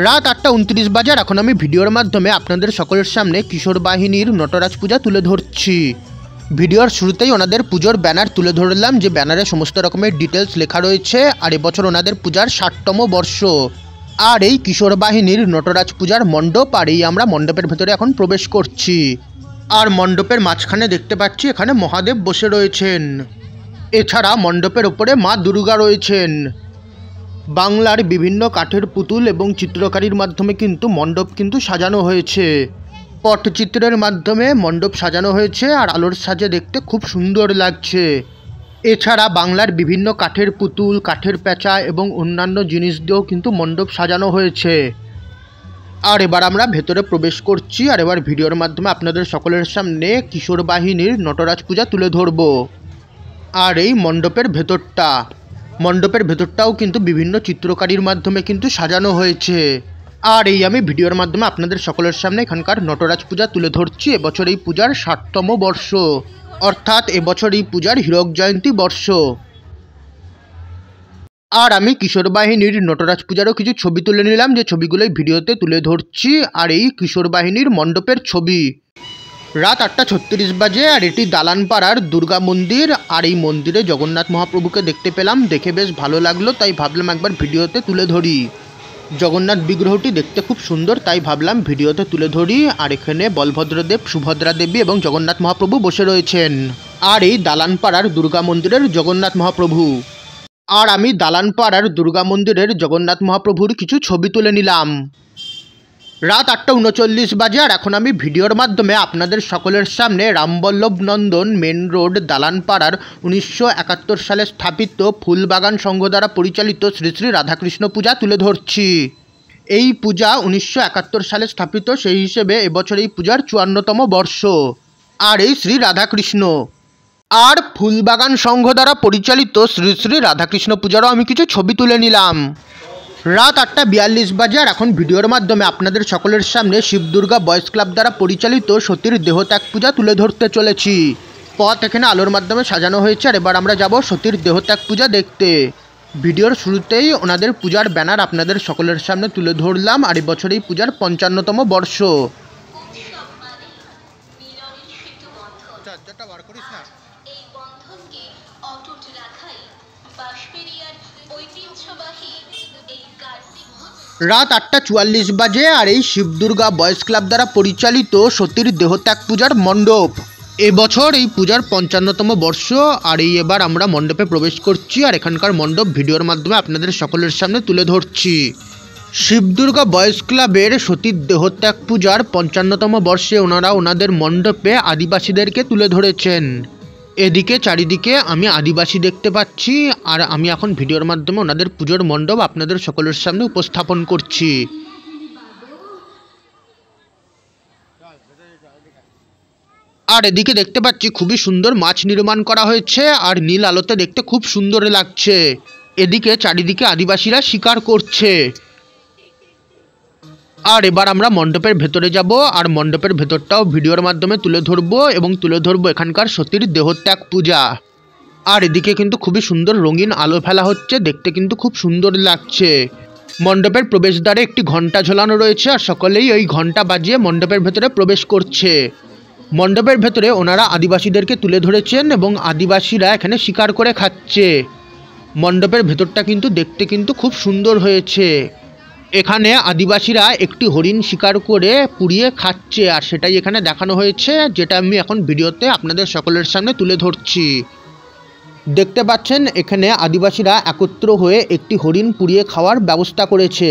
রাত 8:29 বাজে। আর এখন আমি ভিডিওর মাধ্যমে আপনাদের সকলের সামনে কিশোর বাহিনীর নটরাজ পূজা তুলে ধরছি। ভিডিওর শুরুতেই ওনাদের পুজোর ব্যানার তুলে ধরলাম, যে ব্যানারে সমস্ত রকমের ডিটেলস লেখা রয়েছে। আর এবছর ওনাদের পূজার 60তম বর্ষ। আর এই কিশোর বাহিনীর নটরাজ পূজার মণ্ডপ। আর এই আমরা মণ্ডপের ভেতরে এখন প্রবেশ করছি। আর মণ্ডপের মাঝখানে দেখতে পাচ্ছি এখানে মহাদেব বসে রয়েছেন। এছাড়া মণ্ডপের ওপরে মা দুর্গা রয়েছেন। বাংলার বিভিন্ন কাঠের পুতুল এবং চিত্রকারির মাধ্যমে কিন্তু মণ্ডপ কিন্তু সাজানো হয়েছে। পটচিত্রের মাধ্যমে মণ্ডপ সাজানো হয়েছে, আর আলোর সাজে দেখতে খুব সুন্দর লাগছে। এছাড়া বাংলার বিভিন্ন কাঠের পুতুল, কাঠের পেঁচা এবং অন্যান্য জিনিস দিয়েও কিন্তু মণ্ডপ সাজানো হয়েছে। আর এবার আমরা ভেতরে প্রবেশ করছি। আর এবার ভিডিওর মাধ্যমে আপনাদের সকলের সামনে কিশোর বাহিনীর নটরাজ পূজা তুলে ধরব। আর এই মণ্ডপের ভেতরটাও কিন্তু বিভিন্ন চিত্রকারির মাধ্যমে কিন্তু সাজানো হয়েছে। আর এই আমি ভিডিওর মাধ্যমে আপনাদের সকলের সামনে এখানকার নটরাজ পূজা তুলে ধরছি। এবছর এই পূজার 60তম বর্ষ, অর্থাৎ এবছর এই পূজার হীরক জয়ন্তী বর্ষ। আর আমি কিশোর বাহিনীর নটরাজ পূজারও কিছু ছবি তুলে নিলাম, যে ছবিগুলো এই ভিডিওতে তুলে ধরছি। আর এই কিশোর বাহিনীর মণ্ডপের ছবি। রাত 8:36 বাজে। আর এটি দালানপাড়ার দুর্গা মন্দির। আর এই মন্দিরে জগন্নাথ মহাপ্রভুকে দেখতে পেলাম, দেখে বেশ ভালো লাগলো, তাই ভাবলাম একবার ভিডিওতে তুলে ধরি। জগন্নাথ বিগ্রহটি দেখতে খুব সুন্দর, তাই ভাবলাম ভিডিওতে তুলে ধরি। আর এখানে বলভদ্রদেব, সুভদ্রা দেবী এবং জগন্নাথ মহাপ্রভু বসে রয়েছেন। আর এই দালানপাড়ার দুর্গা মন্দিরের জগন্নাথ মহাপ্রভু। আর আমি দালানপাড়ার দুর্গা মন্দিরের জগন্নাথ মহাপ্রভুর কিছু ছবি তুলে নিলাম। রাত 8:39 বাজে আর এখন আমি ভিডিওর মাধ্যমে আপনাদের সকলের সামনে রামবল্লভ নন্দন মেন রোড দালানপাড়ার 1971 সালে স্থাপিত ফুলবাগান সংঘ দ্বারা পরিচালিত শ্রী শ্রী রাধাকৃষ্ণ পূজা তুলে ধরছি। এই পূজা 1971 সালে স্থাপিত, সেই হিসেবে এবছর এই পূজার 54তম বর্ষ। আর এই শ্রী রাধাকৃষ্ণ আর ফুলবাগান সংঘ দ্বারা পরিচালিত শ্রী শ্রী রাধাকৃষ্ণ পূজারও আমি কিছু ছবি তুলে নিলাম। রাত 8:42 বাজে আর এখন ভিডিওর মাধ্যমে আপনাদের সকলের সামনে শিবদুর্গা বয়েজ ক্লাব দ্বারা পরিচালিত সতীর দেহত্যাগ পূজা তুলে ধরতে চলেছি। পথ এখানে আলোর মাধ্যমে সাজানো হয়েছে আর এবার আমরা যাব সতীর দেহত্যাগ পূজা দেখতে। ভিডিওর শুরুতেই ওনাদের পূজার ব্যানার আপনাদের সকলের সামনে তুলে ধরলাম। আর এবছর এই পূজার 55তম বর্ষ। এই বন্ধনকে অটুট রাখাই বাঁশবেড়িয়ার ঐতিহ্যবাহী এই কার্তিক রাত 8:44 বাজে আর এই শিবদুর্গা বয়েজ ক্লাব দ্বারা পরিচালিত সতীর দেহত্যাগ পূজার মণ্ডপ। এবছর এই পূজার 55তম বর্ষ। আর এই এবার আমরা মণ্ডপে প্রবেশ করছি আর এখানকার মণ্ডপ ভিডিওর মাধ্যমে আপনাদের সকলের সামনে তুলে ধরছি। শিবদুর্গা বয়েজ ক্লাবের সতীর দেহত্যাগ পূজার 55তম বর্ষে ওনারা ওনাদের মণ্ডপে আদিবাসীদেরকে তুলে ধরেছেন। এদিকে চারিদিকে আমি আদিবাসী দেখতে পাচ্ছি আর আমি এখন ভিডিওর মাধ্যমে ওনাদের পুজোর মণ্ডপ আপনাদের সকলের সামনে উপস্থাপন করছি। আর এদিকে দেখতে পাচ্ছি খুবই সুন্দর মাছ নির্মাণ করা হয়েছে আর নীল আলোতে দেখতে খুব সুন্দর লাগছে। এদিকে চারিদিকে আদিবাসীরা শিকার করছে। আর এবার আমরা মণ্ডপের ভেতরে যাব আর মণ্ডপের ভেতরটাও ভিডিওর মাধ্যমে তুলে ধরবো এবং তুলে ধরবো এখানকার সতীর দেহত্যাগ পূজা। আর এদিকে কিন্তু খুবই সুন্দর রঙিন আলো ফেলা হচ্ছে, দেখতে কিন্তু খুব সুন্দর লাগছে। মণ্ডপের প্রবেশদ্বারে একটি ঘণ্টা ঝোলানো রয়েছে আর সকলেই ওই ঘণ্টা বাজিয়ে মণ্ডপের ভেতরে প্রবেশ করছে। মণ্ডপের ভেতরে ওনারা আদিবাসীদেরকে তুলে ধরেছেন এবং আদিবাসীরা এখানে শিকার করে খাচ্ছে। মণ্ডপের ভেতরটা কিন্তু দেখতে কিন্তু খুব সুন্দর হয়েছে। এখানে আদিবাসীরা একটি হরিণ শিকার করে পুড়িয়ে খাচ্ছে আর সেটাই এখানে দেখানো হয়েছে, যেটা আমি এখন ভিডিওতে আপনাদের সকলের সামনে তুলে ধরছি। দেখতে পাচ্ছেন এখানে আদিবাসীরা একত্র হয়ে একটি হরিণ পুড়িয়ে খাওয়ার ব্যবস্থা করেছে।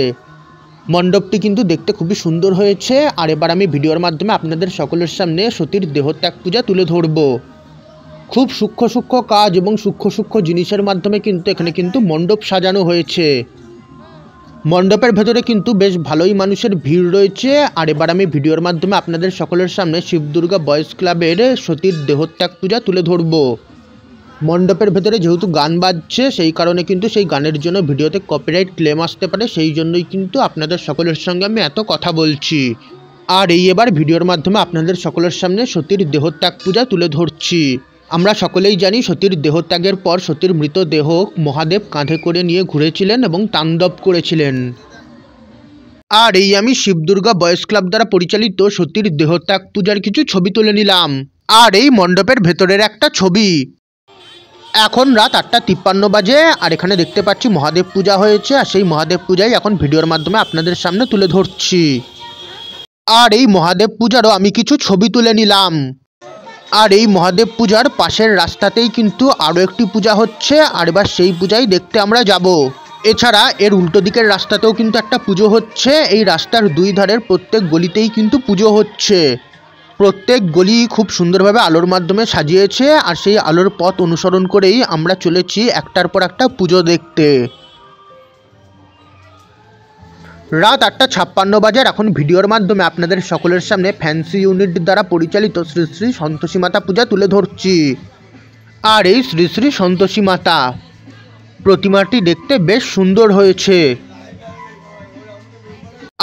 মণ্ডপটি কিন্তু দেখতে খুবই সুন্দর হয়েছে। আর এবার আমি ভিডিওর মাধ্যমে আপনাদের সকলের সামনে সতীর দেহত্যাগ পূজা তুলে ধরব। খুব সূক্ষ্ম সূক্ষ্ম কাজ এবং সূক্ষ্ম সূক্ষ্ম জিনিসের মাধ্যমে কিন্তু এখানে কিন্তু মণ্ডপ সাজানো হয়েছে। মণ্ডপের ভেতরে কিন্তু বেশ ভালোই মানুষের ভিড় রয়েছে। আর এবার আমি ভিডিওর মাধ্যমে আপনাদের সকলের সামনে শিবদুর্গা বয়েজ ক্লাবের সতীর দেহত্যাগ পূজা তুলে ধরব। মণ্ডপের ভেতরে যেহেতু গান বাজছে সেই কারণে কিন্তু সেই গানের জন্য ভিডিওতে কপিরাইট ক্লেম আসতে পারে, সেই জন্যই কিন্তু আপনাদের সকলের সঙ্গে আমি এত কথা বলছি। আর এই এবার ভিডিওর মাধ্যমে আপনাদের সকলের সামনে সতীর দেহত্যাগ পূজা তুলে ধরছি। আমরা সকলেই জানি সতীর দেহত্যাগের পর সতীর মৃতদেহ মহাদেব কাঁধে করে নিয়ে ঘুরেছিলেন এবং তাণ্ডব করেছিলেন। আর এই আমি শিবদুর্গা বয়েজ ক্লাব দ্বারা পরিচালিত সতীর দেহত্যাগ পূজার কিছু ছবি তুলে নিলাম। আর এই মণ্ডপের ভেতরের একটা ছবি। এখন রাত 8:53 বাজে আর এখানে দেখতে পাচ্ছি মহাদেব পূজা হয়েছে আর সেই মহাদেব পূজাই এখন ভিডিওর মাধ্যমে আপনাদের সামনে তুলে ধরছি। আর এই মহাদেব পূজারও আমি কিছু ছবি তুলে নিলাম। আর এই মহাদেব পূজার পাশের রাস্তাতেই কিন্তু আরও একটি পূজা হচ্ছে আর এবার সেই পূজাই দেখতে আমরা যাব। এছাড়া এর উল্টো দিকের রাস্তাতেও কিন্তু একটা পুজো হচ্ছে। এই রাস্তার দুই ধারের প্রত্যেক গলিতেই কিন্তু পুজো হচ্ছে। প্রত্যেক গলি খুব সুন্দরভাবে আলোর মাধ্যমে সাজিয়েছে আর সেই আলোর পথ অনুসরণ করেই আমরা চলেছি একটার পর একটা পুজো দেখতে। রাত 8:56 বাজে এখন ভিডিওর মাধ্যমে আপনাদের সকলের সামনে ফ্যান্সি ইউনিট দ্বারা পরিচালিত শ্রী শ্রী সন্তোষী মাতা পূজা তুলে ধরছি। আর এই শ্রী শ্রী সন্তোষী মাতা প্রতিমাটি দেখতে বেশ সুন্দর হয়েছে।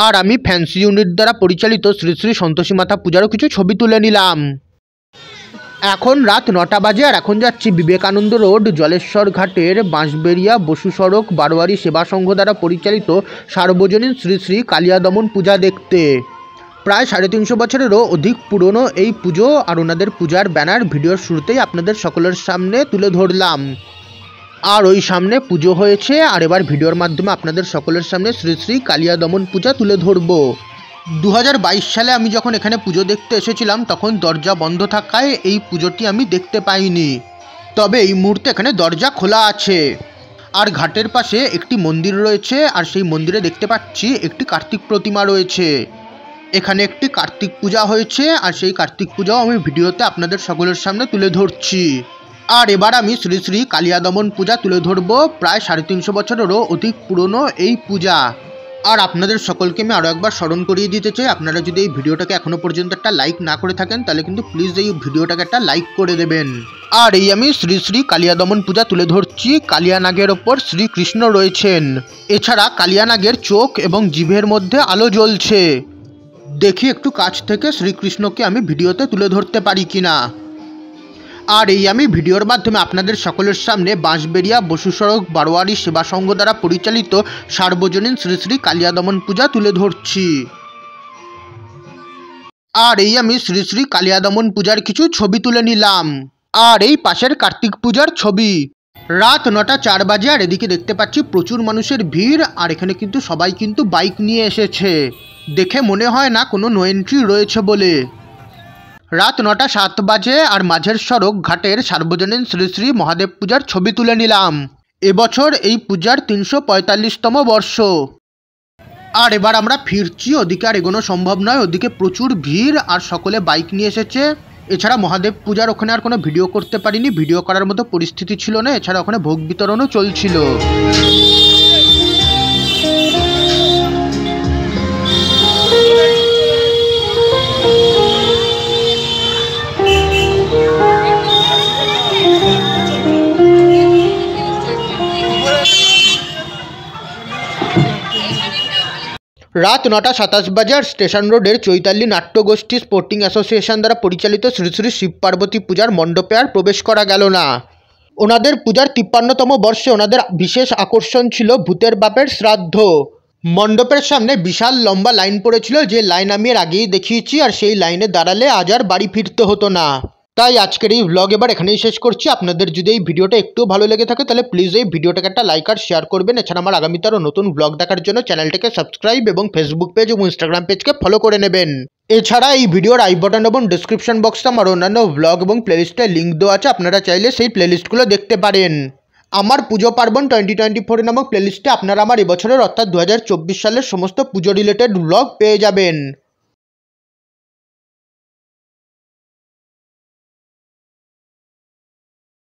আর আমি ফ্যান্সি ইউনিট দ্বারা পরিচালিত শ্রী শ্রী সন্তোষী মাতা পূজারও কিছু ছবি তুলে নিলাম। এখন রাত 9টা বাজে আর এখন যাচ্ছি বিবেকানন্দ রোড জলেশ্বর ঘাটের বাঁশবেড়িয়া বসু সড়ক বারোয়ারি সেবা সংঘ দ্বারা পরিচালিত সার্বজনীন শ্রী শ্রী কালিয়া দমন পূজা দেখতে। প্রায় 350 বছরেরও অধিক পুরনো এই পুজো আর ওনাদের পূজার ব্যানার ভিডিওর শুরুতেই আপনাদের সকলের সামনে তুলে ধরলাম। আর ওই সামনে পুজো হয়েছে আর এবার ভিডিওর মাধ্যমে আপনাদের সকলের সামনে শ্রী শ্রী কালিয়া দমন পূজা তুলে ধরব। 2022 সালে আমি যখন এখানে পুজো দেখতে এসেছিলাম তখন দরজা বন্ধ থাকায় এই পুজোটি আমি দেখতে পাইনি, তবে এই মুহূর্তে এখানে দরজা খোলা আছে। আর ঘাটের পাশে একটি মন্দির রয়েছে আর সেই মন্দিরে দেখতে পাচ্ছি একটি কার্তিক প্রতিমা রয়েছে। এখানে একটি কার্তিক পূজা হয়েছে আর সেই কার্তিক পূজাও আমি ভিডিওতে আপনাদের সকলের সামনে তুলে ধরছি। আর এবার আমি শ্রী শ্রী কালিয়া দমন পূজা তুলে ধরব। প্রায় 350 বছরেরও অধিক পুরনো এই পূজা। আর আপনাদের সকলকে আমি আরও একবার স্মরণ করিয়ে দিতে চাই, আপনারা যদি এই ভিডিওটাকে এখনও পর্যন্ত একটা লাইক না করে থাকেন তাহলে কিন্তু প্লিজ এই ভিডিওটাকে একটা লাইক করে দেবেন। আর এই আমি শ্রী শ্রী কালিয়া দমন পূজা তুলে ধরছি। কালিয়া নাগের ওপর শ্রীকৃষ্ণ রয়েছেন। এছাড়া কালিয়া নাগের চোখ এবং জিভের মধ্যে আলো জ্বলছে। দেখি একটু কাছ থেকে শ্রীকৃষ্ণকে আমি ভিডিওতে তুলে ধরতে পারি কিনা। আর এই আমি ভিডিওর মাধ্যমে আপনাদের সকলের সামনে বাঁশবেড়িয়া বসু সড়ক বারোয়ারি সেবা সংঘ দ্বারা পরিচালিত সার্বজনীন শ্রী শ্রী কালিয়া দমন পূজা তুলে ধরছি। আর এই আমি শ্রী শ্রী কালিয়া দমন পূজার কিছু ছবি তুলে নিলাম। আর এই পাশের কার্তিক পূজার ছবি। রাত 9টা 4 বাজে আর এদিকে দেখতে পাচ্ছি প্রচুর মানুষের ভিড়। আর এখানে কিন্তু সবাই কিন্তু বাইক নিয়ে এসেছে। দেখে মনে হয় না কোনো নো এন্ট্রি রয়েছে বলে। রাত 9টা 7 বাজে আর মাঝের সড়ক ঘাটের সার্বজনীন শ্রী শ্রী মহাদেব পূজার ছবি তুলে নিলাম। এবছর এই পূজার 345তম বর্ষ। আর এবার আমরা ফিরছি, ওদিকে আর এগোনো সম্ভব নয়, ওদিকে প্রচুর ভিড় আর সকলে বাইক নিয়ে এসেছে। এছাড়া মহাদেব পূজার ওখানে আর কোনো ভিডিও করতে পারিনি, ভিডিও করার মতো পরিস্থিতি ছিল না। এছাড়া ওখানে ভোগ বিতরণও চলছিল। রাত 9টা 27 বাজে আর স্টেশন রোডের চৈতালি নাট্যগোষ্ঠী স্পোর্টিং অ্যাসোসিয়েশন দ্বারা পরিচালিত শ্রী শ্রী শিব পার্বতী পূজার মণ্ডপে আর প্রবেশ করা গেল না। ওনাদের পূজার 53তম বর্ষে ওনাদের বিশেষ আকর্ষণ ছিল ভূতের বাপের শ্রাদ্ধ। মণ্ডপের সামনে বিশাল লম্বা লাইন পড়েছিল, যে লাইন আমি এর আগেই দেখিয়েছি। আর সেই লাইনে দাঁড়ালে আজ আর বাড়ি ফিরতে হতো না। তাই আজকের এই ভ্লগ এবার এখানেই শেষ করছি। আপনাদের যদি এই ভিডিওটা একটু ভালো লেগে থাকে তাহলে প্লিজ এই ভিডিওটাকে একটা লাইক আর শেয়ার করবেন। এছাড়া আমার আগামীতে আরও নতুন ভ্লগ দেখার জন্য চ্যানেলটাকে সাবস্ক্রাইব এবং ফেসবুক পেজ এবং ইনস্টাগ্রাম পেজকে ফলো করে নেবেন। এছাড়া এই ভিডিওর আই বাটন এবং ডিসক্রিপশন বক্সে আমার অন্যান্য ভ্লগ এবং প্লেলিস্টের লিঙ্ক দেওয়া আছে, আপনারা চাইলে সেই প্লেলিস্টগুলো দেখতে পারেন। আমার পুজো পার্বণ 2024 নামক প্লেলিস্টে আপনারা আমার এবছরের অর্থাৎ 2024 সালের সমস্ত পুজো রিলেটেড ভ্লগ পেয়ে যাবেন।